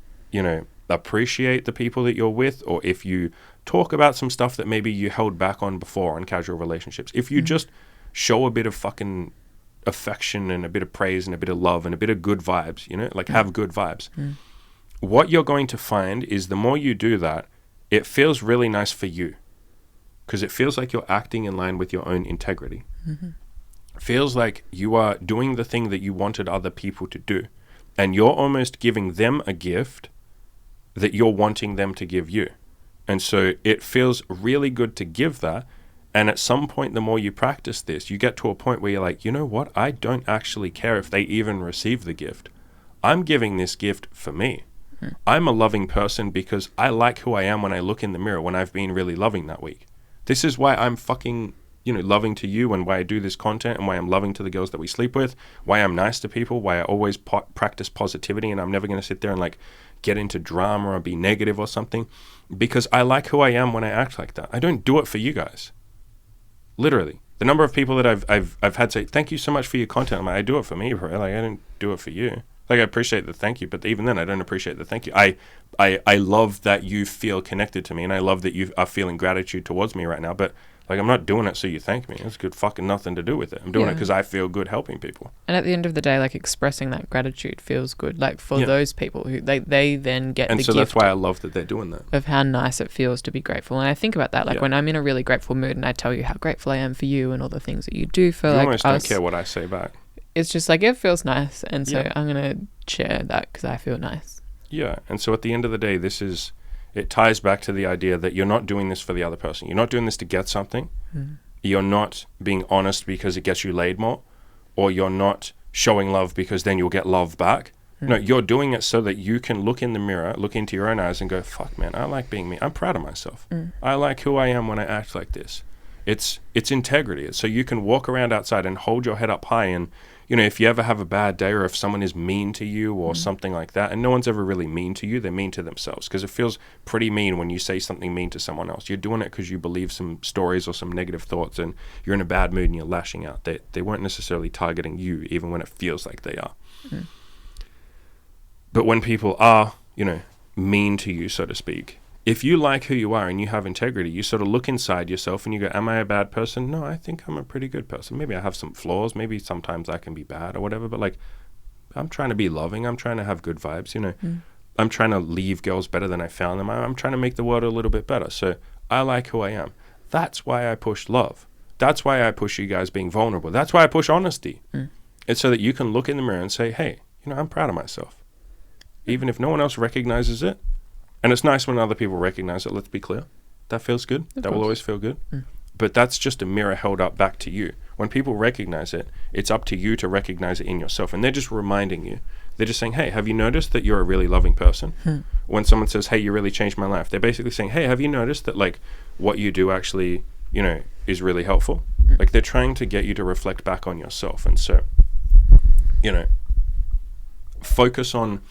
appreciate the people that you're with, or if you talk about some stuff that maybe you held back on before in casual relationships, if you just show a bit of fucking affection and a bit of praise and a bit of love and a bit of good vibes, have good vibes. What you're going to find is the more you do that, it feels really nice for you, because it feels like you're acting in line with your own integrity. It feels like you are doing the thing that you wanted other people to do, and you're almost giving them a gift that you're wanting them to give you. And so it feels really good to give that. And at some point, the more you practice this, you get to a point where you're like, you know what? I don't actually care if they even receive the gift. I'm giving this gift for me. I'm a loving person because I like who I am when I look in the mirror, when I've been really loving that week. This is why I'm fucking, loving to you, and why I do this content, and why I'm loving to the girls that we sleep with, why I'm nice to people, why I always practice positivity, and I'm never going to sit there and like get into drama or be negative or something, because I like who I am when I act like that. I don't do it for you guys. Literally, the number of people that I've had say, thank you so much for your content. I'm like, I do it for me, bro. Like, I don't do it for you. Like, I appreciate the thank you, but even then, I don't appreciate the thank you. I love that you feel connected to me, and I love that you are feeling gratitude towards me right now. But Like, I'm not doing it so you thank me. It's good fucking nothing to do with it. I'm doing it because I feel good helping people. And at the end of the day, like, expressing that gratitude feels good. Like, for those people who they then get and the so gift that's why I love that they're doing that. of how nice it feels to be grateful. And I think about that, like, when I'm in a really grateful mood and I tell you how grateful I am for you and all the things that you do for, you like, almost us. don't care what I say back. It's just, like, it feels nice. And so I'm going to share that because I feel nice. Yeah. And so at the end of the day, it ties back to the idea that you're not doing this for the other person. You're not doing this to get something. You're not being honest because it gets you laid more, or you're not showing love because then you'll get love back. No, you're doing it so that you can look in the mirror, look into your own eyes and go, fuck, man, I like being me. I'm proud of myself. I like who I am when I act like this. It's integrity. It's so you can walk around outside and hold your head up high. And, you know, if you ever have a bad day or if someone is mean to you or something like that, and no one's ever really mean to you, they're mean to themselves, because it feels pretty mean when you say something mean to someone else. You're doing it because you believe some stories or some negative thoughts and you're in a bad mood and you're lashing out. They weren't necessarily targeting you, even when it feels like they are. But when people are, you know, mean to you, so to speak, if you like who you are and you have integrity, you sort of look inside yourself and you go, am I a bad person? No, I think I'm a pretty good person. Maybe I have some flaws. Maybe sometimes I can be bad or whatever. But, like, I'm trying to be loving. I'm trying to have good vibes, you know. I'm trying to leave girls better than I found them. I'm trying to make the world a little bit better. So I like who I am. That's why I push love. That's why I push you guys being vulnerable. That's why I push honesty. It's so that you can look in the mirror and say, hey, you know, I'm proud of myself. Even if no one else recognizes it. And it's nice when other people recognize it, let's be clear. That feels good. That will always feel good. But that's just a mirror held up back to you. When people recognize it, it's up to you to recognize it in yourself. And they're just reminding you. They're just saying, hey, have you noticed that you're a really loving person? When someone says, hey, you really changed my life, they're basically saying, hey, have you noticed that, like, what you do actually, you know, is really helpful? Like, they're trying to get you to reflect back on yourself. And so, you know, focus on,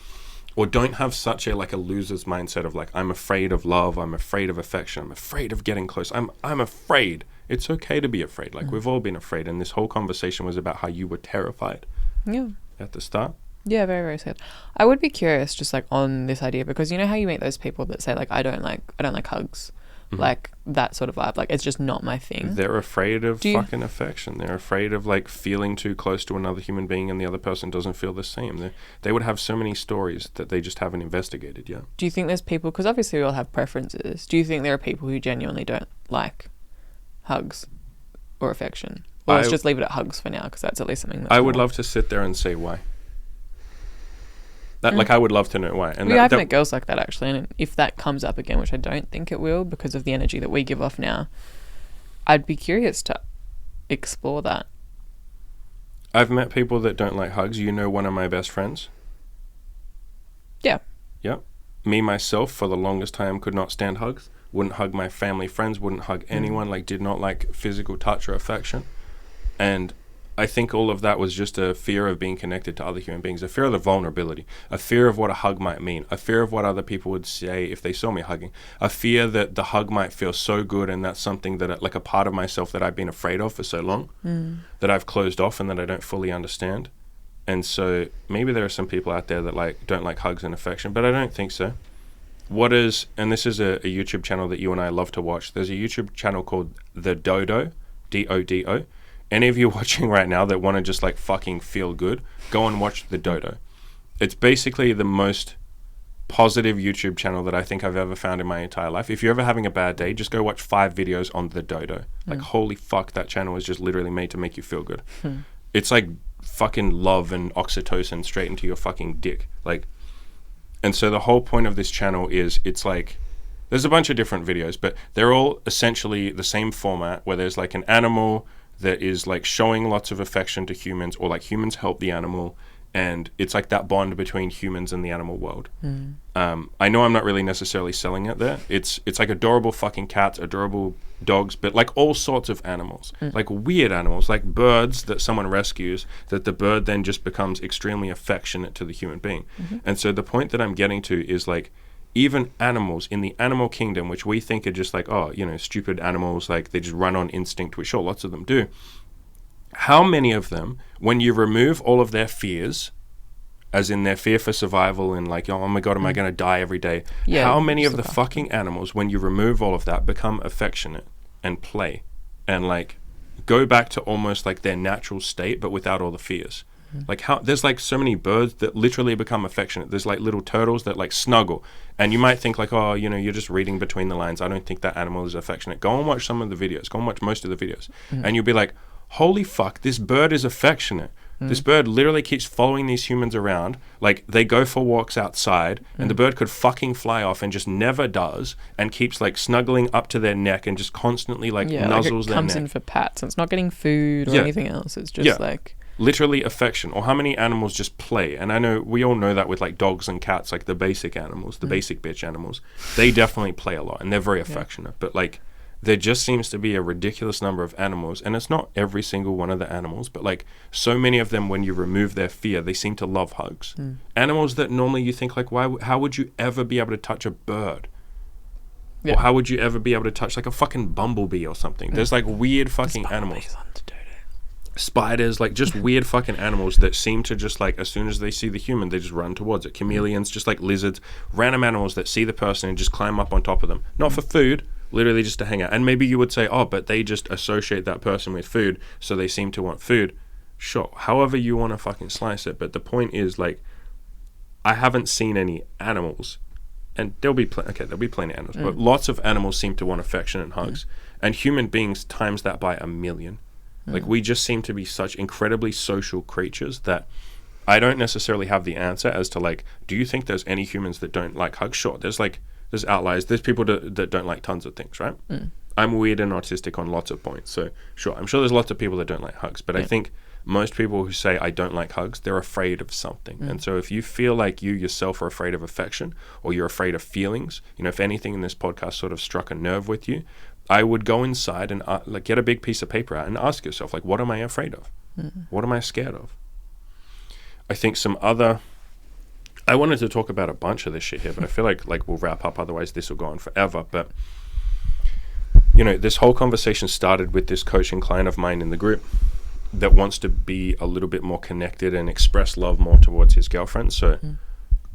or don't have such a, like, a loser's mindset of, like, I'm afraid of love, I'm afraid of affection, I'm afraid of getting close, I'm afraid. It's okay to be afraid. Like, we've all been afraid, and this whole conversation was about how you were terrified at the start. Yeah, very, very sad. I would be curious just, like, on this idea, because you know how you meet those people that say, like, I don't like hugs. Like, that sort of vibe. Like, it's just not my thing. They're afraid of fucking affection. They're afraid of, like, feeling too close to another human being and the other person doesn't feel the same. They would have so many stories that they just haven't investigated yet. Do you think there's people, because obviously we all have preferences, do you think there are people who genuinely don't like hugs or affection? Or let's just leave it at hugs for now, because that's at least something that I would love to sit there and say why. Like, I would love to know why. And I've met girls like that, actually, and if that comes up again, which I don't think it will because of the energy that we give off now, I'd be curious to explore that. I've met people that don't like hugs. You know, one of my best friends. Yeah. Yep. Me, myself, for the longest time, could not stand hugs. Wouldn't hug my family, friends, wouldn't hug anyone, like, did not like physical touch or affection. And I think all of that was just a fear of being connected to other human beings, a fear of the vulnerability, a fear of what a hug might mean, a fear of what other people would say if they saw me hugging, a fear that the hug might feel so good and that's something that, like, a part of myself that I've been afraid of for so long, that I've closed off and that I don't fully understand. And so maybe there are some people out there that, like, don't like hugs and affection, but I don't think so. And this is a YouTube channel that you and I love to watch. There's a YouTube channel called The Dodo, D-O-D-O. Any of you watching right now that want to just, like, fucking feel good, go and watch The Dodo. It's basically the most positive YouTube channel that I think I've ever found in my entire life. If you're ever having a bad day, just go watch 5 videos on The Dodo. Like, holy fuck, that channel is just literally made to make you feel good. It's like fucking love and oxytocin straight into your fucking dick. Like, and so the whole point of this channel is, it's like, there's a bunch of different videos, but they're all essentially the same format, where there's, like, an animal that is, like, showing lots of affection to humans, or, like, humans help the animal, and it's like that bond between humans and the animal world. I know I'm not really necessarily selling it there. It's like adorable fucking cats, adorable dogs, but, like, all sorts of animals, like weird animals, like birds that someone rescues, that the bird then just becomes extremely affectionate to the human being. And so the point that I'm getting to is, like, even animals in the animal kingdom, which we think are just like, oh, you know, stupid animals, like, they just run on instinct, which sure, lots of them do. How many of them, when you remove all of their fears, as in their fear for survival and, like, oh my God, am I going to die every day? How many of the fucking animals, when you remove all of that, become affectionate and play and like go back to almost like their natural state, but without all the fears. Like how there's like so many birds that literally become affectionate. There's like little turtles that like snuggle, and you might think like, oh, you know, you're just reading between the lines. I don't think that animal is affectionate. Go and watch some of the videos. Go and watch most of the videos, and you'll be like, holy fuck, this bird is affectionate. This bird literally keeps following these humans around. Like they go for walks outside, and the bird could fucking fly off and just never does, and keeps like snuggling up to their neck and just constantly like nuzzles like it comes their neck. in for pats. And it's not getting food or anything else. It's just like literally affection. Or how many animals just play? And I know we all know that with like dogs and cats, like the basic animals, the basic bitch animals, they definitely play a lot and they're very affectionate. But like there just seems to be a ridiculous number of animals, and it's not every single one of the animals, but like so many of them, when you remove their fear, they seem to love hugs. Animals that normally you think like, how would you ever be able to touch a bird? Or how would you ever be able to touch like a fucking bumblebee or something? There's like weird fucking animals. Spiders, like just weird fucking animals that seem to just like, as soon as they see the human, they just run towards it. Chameleons, just like lizards, random animals that see the person and just climb up on top of them. Not for food, literally just to hang out. And maybe you would say, oh, but they just associate that person with food, so they seem to want food. Sure, however you want to fucking slice it. But the point is, like, I haven't seen any animals, and there'll be plenty of animals, but lots of animals seem to want affection and hugs. And human beings times that by 1,000,000. Like, we just seem to be such incredibly social creatures that I don't necessarily have the answer as to, like, do you think there's any humans that don't like hugs? Sure, there's outliers. There's people that don't like tons of things, right? I'm weird and autistic on lots of points. So, sure, I'm sure there's lots of people that don't like hugs. But I think most people who say, I don't like hugs, they're afraid of something. And so if you feel like you yourself are afraid of affection, or you're afraid of feelings, you know, if anything in this podcast sort of struck a nerve with you, I would go inside and like get a big piece of paper out and ask yourself, like, what am I afraid of? What am I scared of? I think I wanted to talk about a bunch of this shit here, but I feel like we'll wrap up, otherwise this will go on forever. But, you know, this whole conversation started with this coaching client of mine in the group that wants to be a little bit more connected and express love more towards his girlfriend. So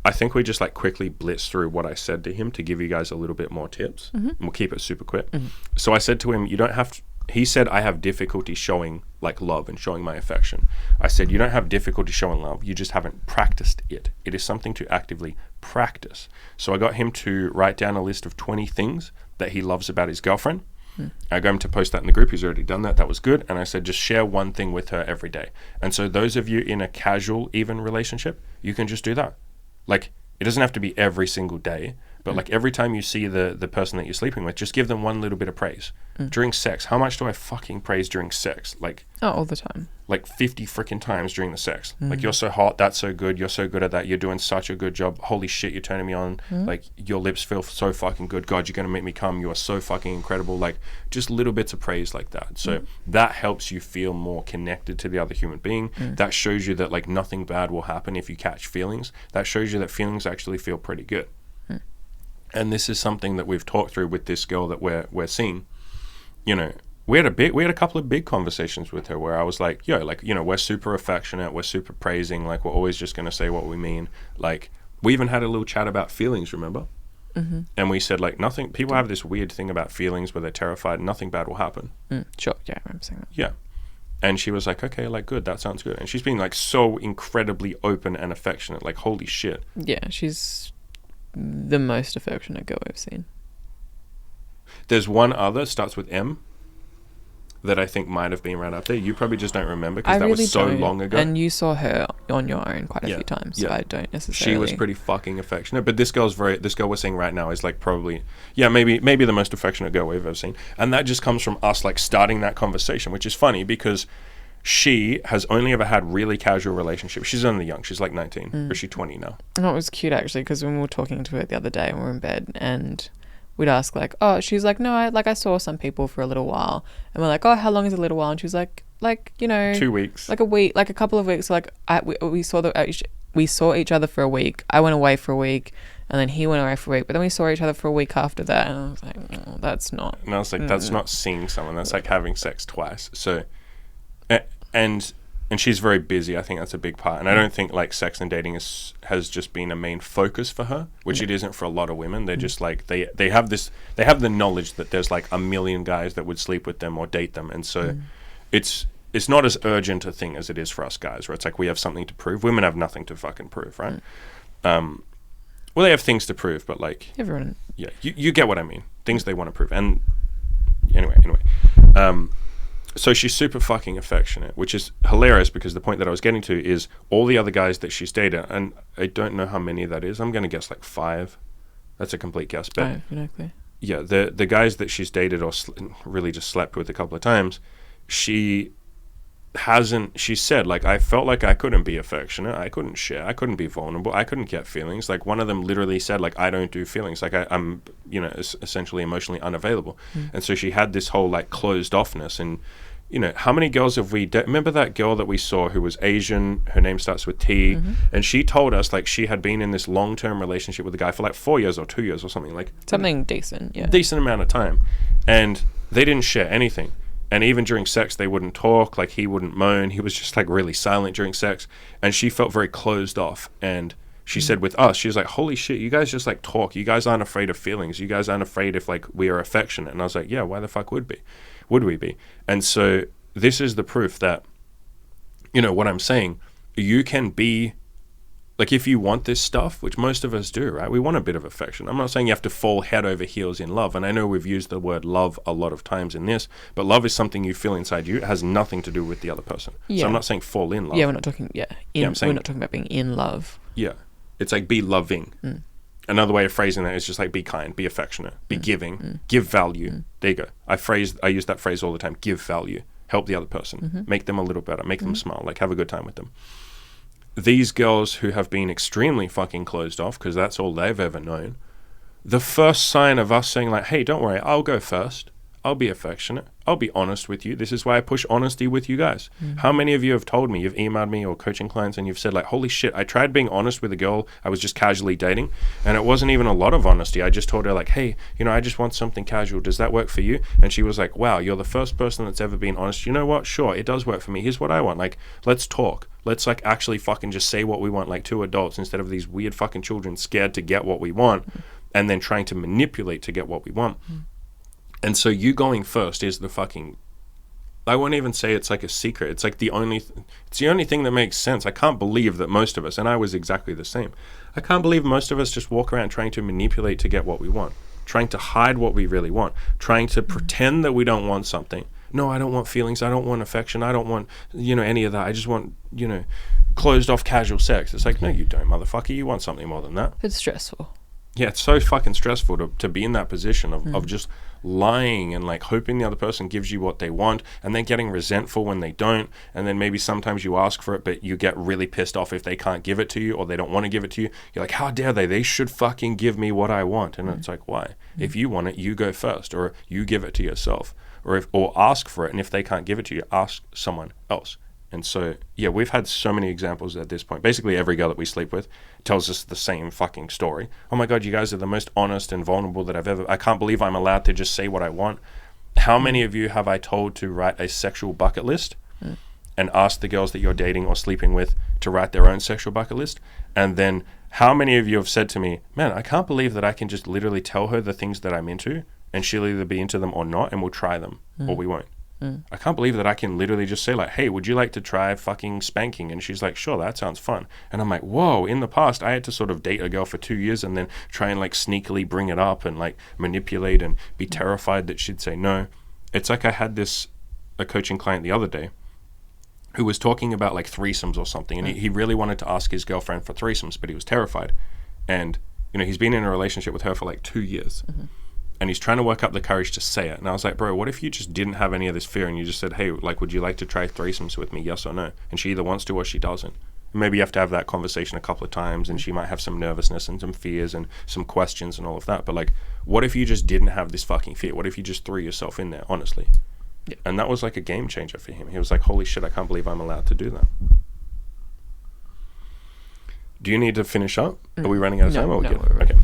I think we just like quickly blitz through what I said to him to give you guys a little bit more tips, and we'll keep it super quick. So I said to him, you don't have to, he said, I have difficulty showing like love and showing my affection. I said, you don't have difficulty showing love. You just haven't practiced it. It is something to actively practice. So I got him to write down a list of 20 things that he loves about his girlfriend. I got him to post that in the group. He's already done that. That was good. And I said, just share one thing with her every day. And so those of you in a casual, even relationship, you can just do that. Like, it doesn't have to be every single day, but like every time you see the person that you're sleeping with, just give them one little bit of praise. During sex, how much do I fucking praise during sex? Like, all the time. Like 50 freaking times during the sex. Like, you're so hot, that's so good, you're so good at that, you're doing such a good job, holy shit, you're turning me on, like, your lips feel so fucking good, God, you're gonna make me come, you are so fucking incredible. Like, just little bits of praise like that. So that helps you feel more connected to the other human being. That shows you that like nothing bad will happen if you catch feelings. That shows you that feelings actually feel pretty good. And this is something that we've talked through with this girl that we're seeing. You know, we had a couple of big conversations with her where I was like, yo, like, you know, we're super affectionate, we're super praising, like, we're always just going to say what we mean. Like, we even had a little chat about feelings, remember? And we said, like, people have this weird thing about feelings where they're terrified, nothing bad will happen. Sure, yeah, I remember saying that. Yeah. And she was like, okay, like, good, that sounds good. And she's been, like, so incredibly open and affectionate, like, holy shit. Yeah, she's the most affectionate girl I've seen. There's one other, starts with M, that I think might have been right up there. You probably just don't remember because that was so long ago. And you saw her on your own quite a few times, so I don't necessarily. She was pretty fucking affectionate, but this girl we're seeing right now is like probably, maybe the most affectionate girl we've ever seen. And that just comes from us like starting that conversation, which is funny because she has only ever had really casual relationships. She's only young. She's like 19. Or is she 20 now? No, it was cute actually because when we were talking to her the other day and we were in bed and we'd ask like, oh, she's like, no, I saw some people for a little while. And we're like, oh, how long is a little while? And she was like, you know, 2 weeks. Like a week, like a couple of weeks. So like we saw each other for a week. I went away for a week. And then he went away for a week, but then we saw each other for a week after that. And I was like, oh, that's not. And I was like, that's not seeing someone. That's like having sex twice. So, and and she's very busy. I think that's a big part. And I don't think like sex and dating has just been a main focus for her, which it isn't for a lot of women. They're just like, they have the knowledge that there's like a million guys that would sleep with them or date them. And so it's not as urgent a thing as it is for us guys, where it's like we have something to prove. Women have nothing to fucking prove, right? Well, they have things to prove, but like everyone, yeah, you get what I mean. Things they want to prove. And anyway, so she's super fucking affectionate, which is hilarious because the point that I was getting to is all the other guys that she's dated, and I don't know how many that is. I'm going to guess like 5. That's a complete guess. But yeah, the guys that she's dated or really just slept with a couple of times, she said, like, I felt like I couldn't be affectionate, I couldn't share, I couldn't be vulnerable, I couldn't get feelings. Like, one of them literally said, like, I don't do feelings, like I'm essentially emotionally unavailable. And so she had this whole like closed offness. And how many girls have we remember that girl that we saw who was Asian, her name starts with T, and she told us like she had been in this long-term relationship with a guy for like 4 years or 2 years or something, like something decent amount of time, and they didn't share anything. And even during sex, they wouldn't talk. Like, he wouldn't moan. He was just like really silent during sex. And she felt very closed off. And she said with us, she was like, holy shit, you guys just like talk. You guys aren't afraid of feelings. You guys aren't afraid if like we are affectionate. And I was like, yeah, why the fuck would we be? And so this is the proof that, what I'm saying, you can be, like, if you want this stuff, which most of us do, right? We want a bit of affection. I'm not saying you have to fall head over heels in love. And I know we've used the word love a lot of times in this, but love is something you feel inside you. It has nothing to do with the other person. Yeah. So I'm not saying fall in love. Yeah, we're not talking, we're not talking about being in love. Yeah. It's like be loving. Another way of phrasing that is just like be kind, be affectionate, be giving, give value. There you go. I use that phrase all the time. Give value. Help the other person. Make them a little better. Make them smile. Like, have a good time with them. These girls who have been extremely fucking closed off, because that's all they've ever known, the first sign of us saying like, hey, don't worry, I'll go first. I'll be affectionate. I'll be honest with you. This is why I push honesty with you guys. How many of you have told me, you've emailed me or coaching clients and you've said like, holy shit, I tried being honest with a girl I was just casually dating, and it wasn't even a lot of honesty. I just told her like, hey, I just want something casual. Does that work for you? And she was like, wow, you're the first person that's ever been honest. You know what? Sure, it does work for me. Here's what I want. Like, let's talk. Let's like actually fucking just say what we want, like two adults, instead of these weird fucking children scared to get what we want and then trying to manipulate to get what we want. And so you going first is the fucking, I won't even say it's like a secret. It's like it's the only thing that makes sense. I can't believe that most of us, and I was exactly the same, I can't believe most of us just walk around trying to manipulate to get what we want, trying to hide what we really want, trying to pretend that we don't want something. No, I don't want feelings. I don't want affection. I don't want, any of that. I just want, closed off casual sex. It's like, no, you don't, motherfucker. You want something more than that. It's stressful. Yeah, it's so fucking stressful to be in that position of just lying and like hoping the other person gives you what they want and then getting resentful when they don't. And then maybe sometimes you ask for it, but you get really pissed off if they can't give it to you or they don't want to give it to you. You're like, how dare they? They should fucking give me what I want. And it's like, why? If you want it, you go first, or you give it to yourself, or ask for it. And if they can't give it to you, ask someone else. And so, yeah, we've had so many examples at this point. Basically, every girl that we sleep with tells us the same fucking story. Oh my God, you guys are the most honest and vulnerable that I can't believe I'm allowed to just say what I want. How many of you have I told to write a sexual bucket list and ask the girls that you're dating or sleeping with to write their own sexual bucket list? And then how many of you have said to me, man, I can't believe that I can just literally tell her the things that I'm into and she'll either be into them or not, and we'll try them or we won't. I can't believe that I can literally just say like, hey, would you like to try fucking spanking? And she's like, sure, that sounds fun. And I'm like, whoa, in the past I had to sort of date a girl for 2 years and then try and like sneakily bring it up and like manipulate and be terrified that she'd say no. It's like I had a coaching client the other day who was talking about like threesomes or something, and he really wanted to ask his girlfriend for threesomes, but he was terrified. And he's been in a relationship with her for like 2 years. And he's trying to work up the courage to say it. And I was like, bro, what if you just didn't have any of this fear and you just said, hey, like, would you like to try threesomes with me? Yes or no? And she either wants to or she doesn't. And maybe you have to have that conversation a couple of times, and she might have some nervousness and some fears and some questions and all of that. But like, what if you just didn't have this fucking fear? What if you just threw yourself in there, honestly? Yeah. And that was like a game changer for him. He was like, holy shit, I can't believe I'm allowed to do that. Do you need to finish up? Are we running out of time? No, or we're good? ready. Okay.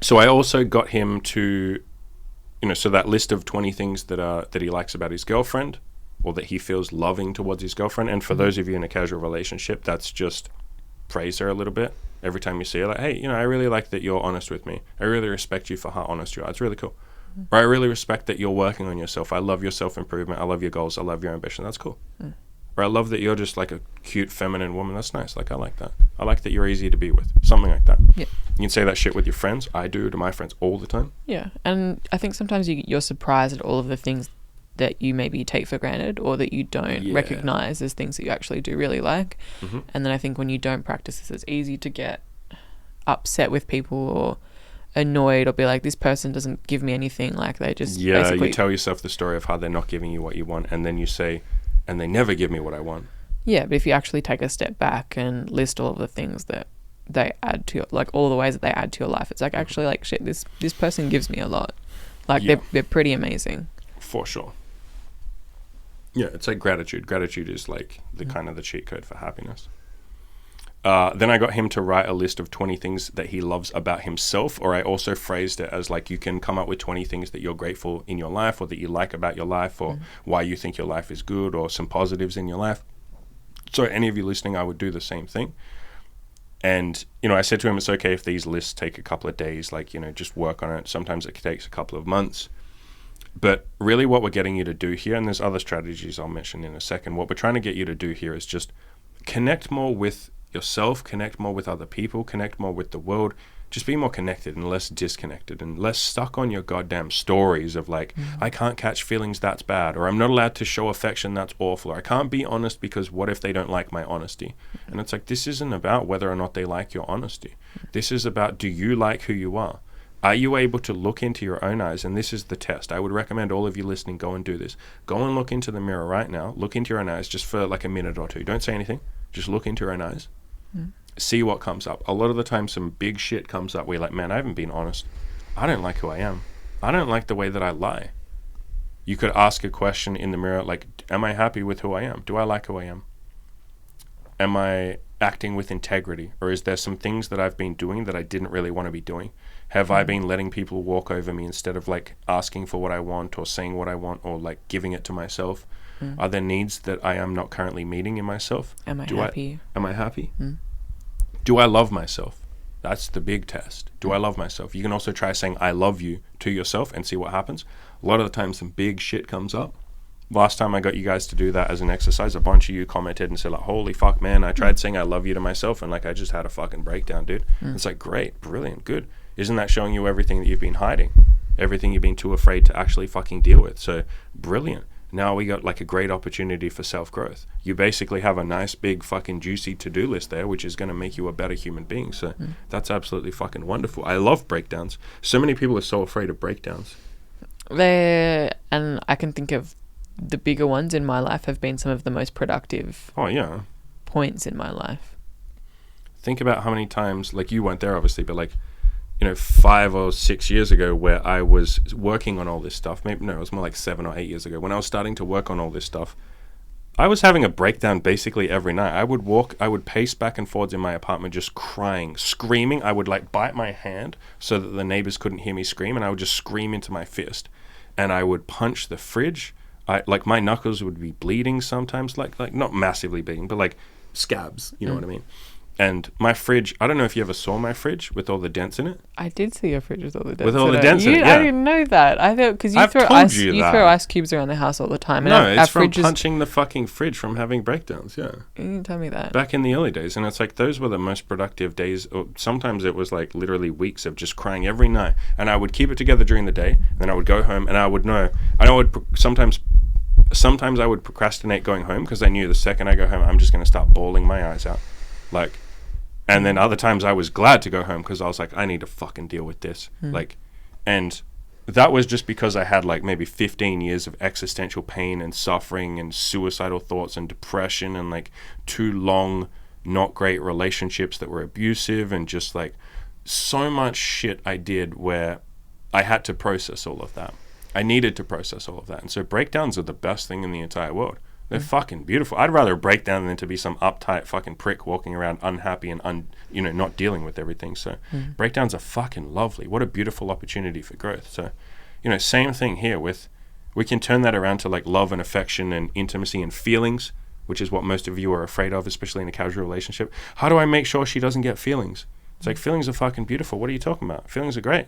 So I also got him to, so that list of 20 things that he likes about his girlfriend, or that he feels loving towards his girlfriend. And for those of you in a casual relationship, that's just praise her a little bit every time you see her, like, hey, I really like that you're honest with me. I really respect you for how honest you are. It's really cool. Or I really respect that you're working on yourself. I love your self-improvement. I love your goals. I love your ambition. That's cool. Or I love that you're just like a cute feminine woman. That's nice. Like, I like that. I like that you're easy to be with. Something like that. Yeah. You can say that shit with your friends. I do to my friends all the time. Yeah. And I think sometimes you're surprised at all of the things that you maybe take for granted or that you don't recognize as things that you actually do really like. And then I think when you don't practice this, it's easy to get upset with people or annoyed or be like, this person doesn't give me anything. Like, they just basically... you tell yourself the story of how they're not giving you what you want, and then you say, and they never give me what I want. Yeah, but if you actually take a step back and list all of the things that they add to your, like, all the ways that they add to your life, it's like, actually, like, shit, this person gives me a lot. Like, they're pretty amazing. For sure. Yeah, it's like gratitude. Gratitude is like the kind of the cheat code for happiness. Then I got him to write a list of 20 things that he loves about himself, or I also phrased it as like, you can come up with 20 things that you're grateful in your life or that you like about your life, or why you think your life is good, or some positives in your life. So any of you listening, I would do the same thing. And, I said to him, it's okay if these lists take a couple of days, like, just work on it. Sometimes it takes a couple of months. But really what we're getting you to do here, and there's other strategies I'll mention in a second, what we're trying to get you to do here is just connect more with yourself, connect more with other people, connect more with the world. Just be more connected and less disconnected and less stuck on your goddamn stories of like, I can't catch feelings, that's bad, or I'm not allowed to show affection, that's awful, or I can't be honest because what if they don't like my honesty? And it's like, this isn't about whether or not they like your honesty. This is about, do you like who you are? Are you able to look into your own eyes? And this is the test. I would recommend all of you listening, go and do this. Go and look into the mirror right now. Look into your own eyes just for like a minute or two. Don't say anything. Just look into your own eyes. See what comes up. A lot of the time some big shit comes up where you're like, man, I haven't been honest. I don't like who I am. I don't like the way that I lie. You could ask a question in the mirror like, am I happy with who I am? Do I like who I am? Am I acting with integrity? Or is there some things that I've been doing that I didn't really want to be doing? Have I been letting people walk over me instead of like asking for what I want or saying what I want or like giving it to myself? Are there needs that I am not currently meeting in myself? Am I happy? Am I happy? Do I love myself? That's the big test. Do I love myself? You can also try saying I love you to yourself and see what happens. A lot of the time some big shit comes up. Last time I got you guys to do that as an exercise, a bunch of you commented and said like, holy fuck, man, I tried saying I love you to myself and like I just had a fucking breakdown, dude. It's like, great, brilliant, good. Isn't that showing you everything that you've been hiding? Everything you've been too afraid to actually fucking deal with. So brilliant. Now we got like a great opportunity for self-growth. You basically have a nice big fucking juicy to-do list there, which is going to make you a better human being. So that's absolutely fucking wonderful. I love breakdowns. So many people are so afraid of breakdowns. And I can think of the bigger ones in my life have been some of the most productive points in my life. Think about how many times, like you weren't there obviously, but like, 5 or 6 years ago where I was working on all this stuff, maybe no, it was more like 7 or 8 years ago when I was starting to work on all this stuff, I was having a breakdown basically every night. I would pace back and forwards in my apartment just crying, screaming. I would like bite my hand so that the neighbors couldn't hear me scream, and I would just scream into my fist. And I would punch the fridge. Like my knuckles would be bleeding sometimes, like not massively bleeding, but like scabs, you know what I mean? And my fridge, I don't know if you ever saw my fridge with all the dents in it. I did see your fridge with all the dents in it. With all the dents in it, yeah. I didn't know that. I thought, because you throw ice cubes around the house all the time. And no, it's from punching the fucking fridge from having breakdowns, yeah. You didn't tell me that. Back in the early days. And it's like, those were the most productive days. Or sometimes it was like literally weeks of just crying every night. And I would keep it together during the day. And then I would go home and I would know. Sometimes I would procrastinate going home because I knew the second I go home, I'm just going to start bawling my eyes out. Like... And then other times I was glad to go home because I was like, I need to fucking deal with this. And that was just because I had like maybe 15 years of existential pain and suffering and suicidal thoughts and depression and like 2 long, not great relationships that were abusive and just like so much shit I did where I had to process all of that. I needed to process all of that. And so breakdowns are the best thing in the entire world. They're fucking beautiful. I'd rather break down than to be some uptight fucking prick walking around unhappy and not dealing with everything. So breakdowns are fucking lovely. What a beautiful opportunity for growth. So, same thing here with We can turn that around to like love and affection and intimacy and feelings, which is what most of you are afraid of, especially in a casual relationship. How do I make sure she doesn't get feelings? It's like, feelings are fucking beautiful. What are you talking about? Feelings are great.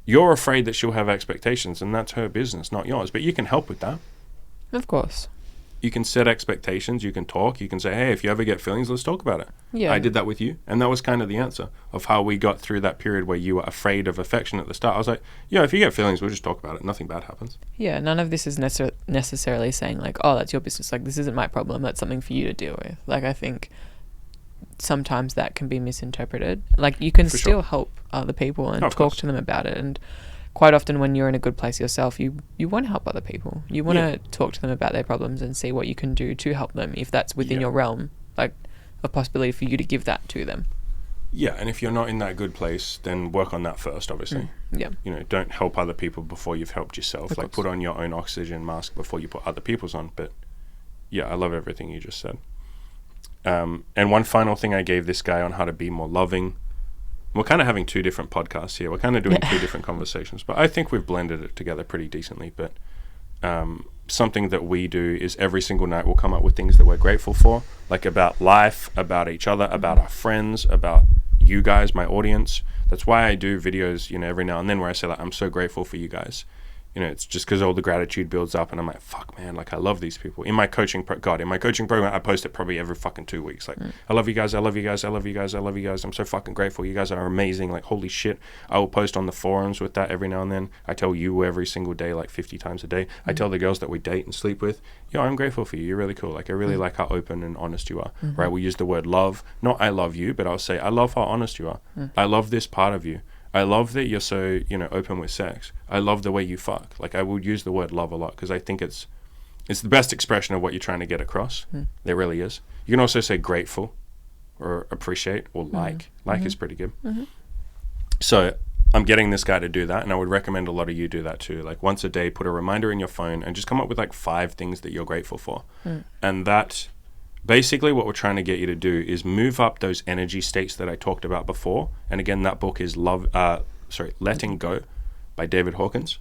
You're afraid that she'll have expectations, and that's her business, not yours. But you can help with that. Of course. You can set expectations, you can talk, you can say, hey, if you ever get feelings, let's talk about it. Yeah. I did that with you. And that was kind of the answer of how we got through that period where you were afraid of affection at the start. I was like, yeah, if you get feelings, we'll just talk about it. Nothing bad happens. Yeah, none of this is necessarily saying like, oh, that's your business. Like, this isn't my problem. That's something for you to deal with. Like, I think sometimes that can be misinterpreted. Like, you can still help other people and talk to them about it. And quite often when you're in a good place yourself, you want to help other people. You want to talk to them about their problems and see what you can do to help them if that's within your realm, like a possibility for you to give that to them. Yeah, and if you're not in that good place, then work on that first, obviously. Yeah. You know, don't help other people before you've helped yourself. Like, put on your own oxygen mask before you put other people's on. But yeah, I love everything you just said. And one final thing I gave this guy on how to be more loving. We're kind of having two different podcasts here. We're kind of doing two different conversations, but I think we've blended it together pretty decently. But something that we do is every single night we'll come up with things that we're grateful for, like about life, about each other, about our friends, about you guys, my audience. That's why I do videos, you know, every now and then where I say, like, I'm so grateful for you guys. You know, it's just because all the gratitude builds up and I'm like, fuck, man, like, I love these people. In my coaching program, I post it probably every fucking 2 weeks. Like, I love you guys, I love you guys, I love you guys, I love you guys. I'm so fucking grateful. You guys are amazing. Like, holy shit. I will post on the forums with that every now and then. I tell you every single day, like 50 times a day. I tell the girls that we date and sleep with, yo, I'm grateful for you. You're really cool. Like, I really like how open and honest you are. Right? We use the word love. Not I love you, but I'll say, I love how honest you are. I love this part of you. I love that you're so, you know, open with sex. I love the way you fuck. Like, I would use the word love a lot because I think it's the best expression of what you're trying to get across. There really is. You can also say grateful or appreciate or like. Like is pretty good. So I'm getting this guy to do that, and I would recommend a lot of you do that too. Like, once a day, put a reminder in your phone and just come up with like 5 things that you're grateful for. And that... basically, what we're trying to get you to do is move up those energy states that I talked about before. And again, that book is Letting Go by David Hawkins.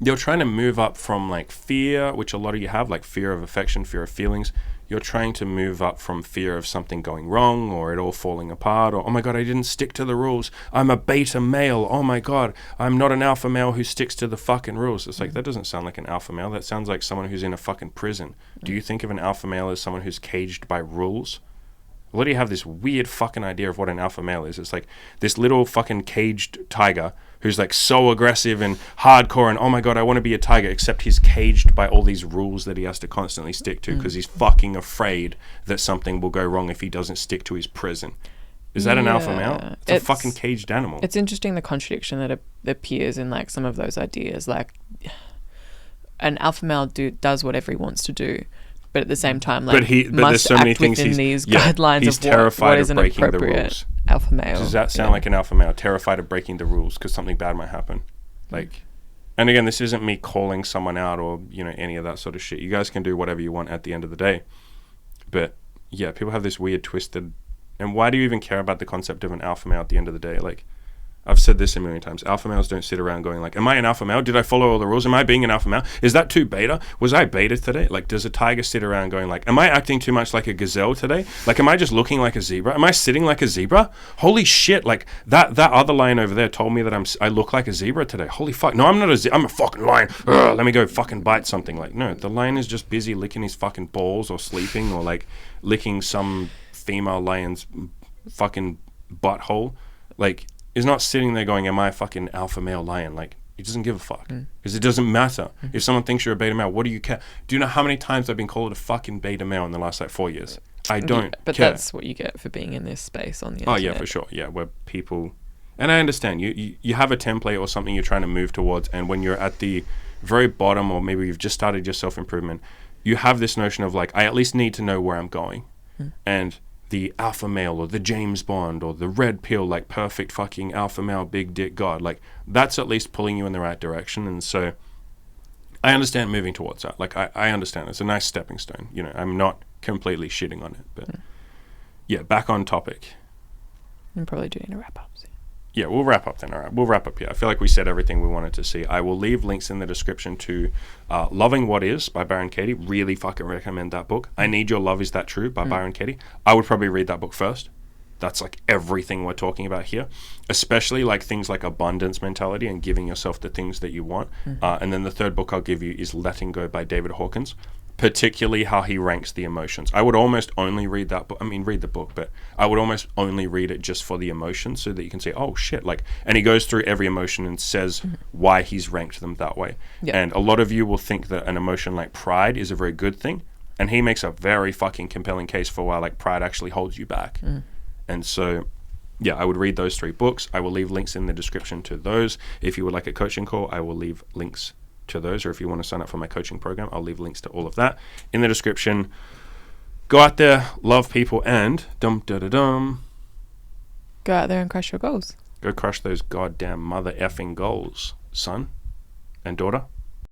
You're trying to move up from like fear, which a lot of you have, like fear of affection, fear of feelings. You're trying to move up from fear of something going wrong or it all falling apart or, oh my God, I didn't stick to the rules. I'm a beta male. Oh my God, I'm not an alpha male who sticks to the fucking rules. It's like, that doesn't sound like an alpha male. That sounds like someone who's in a fucking prison. Do you think of an alpha male as someone who's caged by rules? A lot of you have this weird fucking idea of what an alpha male is. It's like this little fucking caged tiger who's like so aggressive and hardcore and, oh my God, I want to be a tiger, except he's caged by all these rules that he has to constantly stick to because he's fucking afraid that something will go wrong if he doesn't stick to his prison. Is that an alpha male? It's a fucking caged animal. It's interesting the contradiction that appears in like some of those ideas. Like, an alpha male does whatever he wants to do, but at the same time, like, but must there's so many act things within these guidelines he's of terrified what is of an breaking the appropriate rules. alpha male. Does that sound like an alpha male? Terrified of breaking the rules because something bad might happen. Like, and again, this isn't me calling someone out or, you know, any of that sort of shit. You guys can do whatever you want at the end of the day. But yeah, people have this weird twisted. And why do you even care about the concept of an alpha male at the end of the day? Like, I've said this a million times. Alpha males don't sit around going like, am I an alpha male? Did I follow all the rules? Am I being an alpha male? Is that too beta? Was I beta today? Like, does a tiger sit around going like, am I acting too much like a gazelle today? Like, am I just looking like a zebra? Am I sitting like a zebra? Holy shit. Like, that other lion over there told me that I look like a zebra today. Holy fuck. No, I'm not I'm a fucking lion. Ugh, let me go fucking bite something. Like, no, the lion is just busy licking his fucking balls or sleeping or like licking some female lion's fucking butthole. Like, he's not sitting there going, am I a fucking alpha male lion? Like, he doesn't give a fuck. Because it doesn't matter. If someone thinks you're a beta male, what do you care? Do you know how many times I've been called a fucking beta male in the last, like, 4 years? I don't But care. that's what you get for being in this space on the Oh, internet. yeah, for sure. Yeah, where people... And I understand. You have a template or something you're trying to move towards, and when you're at the very bottom, or maybe you've just started your self-improvement, you have this notion of, like, I at least need to know where I'm going. And... the alpha male or the James Bond or the red pill, like perfect fucking alpha male, big dick god, like that's at least pulling you in the right direction. And so I understand moving towards that. Like I understand it's a nice stepping stone. You know, I'm not completely shitting on it, but yeah, back on topic. I'm probably doing a wrap up soon. Yeah, we'll wrap up then. All right, we'll wrap up here. I feel like we said everything we wanted to see. I will leave links in the description to Loving What Is by Byron Katie. Really fucking recommend that book. I Need Your Love Is That True by Byron Katie. I would probably read that book first. That's like everything we're talking about here, especially like things like abundance mentality and giving yourself the things that you want. And then the third book I'll give you is Letting Go by David Hawkins, particularly how he ranks the emotions. I would almost only read that book. I mean, read the book, but I would almost only read it just for the emotions so that you can say, oh shit, like, and he goes through every emotion and says why he's ranked them that way. Yeah. And a lot of you will think that an emotion like pride is a very good thing. And he makes a very fucking compelling case for why like pride actually holds you back. And so, yeah, I would read those 3 books. I will leave links in the description to those. If you would like a coaching call, I will leave links to those. Or if you want to sign up for my coaching program, I'll leave links to all of that in the description. Go out there, love people, and go out there and crush your goals. Go crush those goddamn mother effing goals, son and daughter.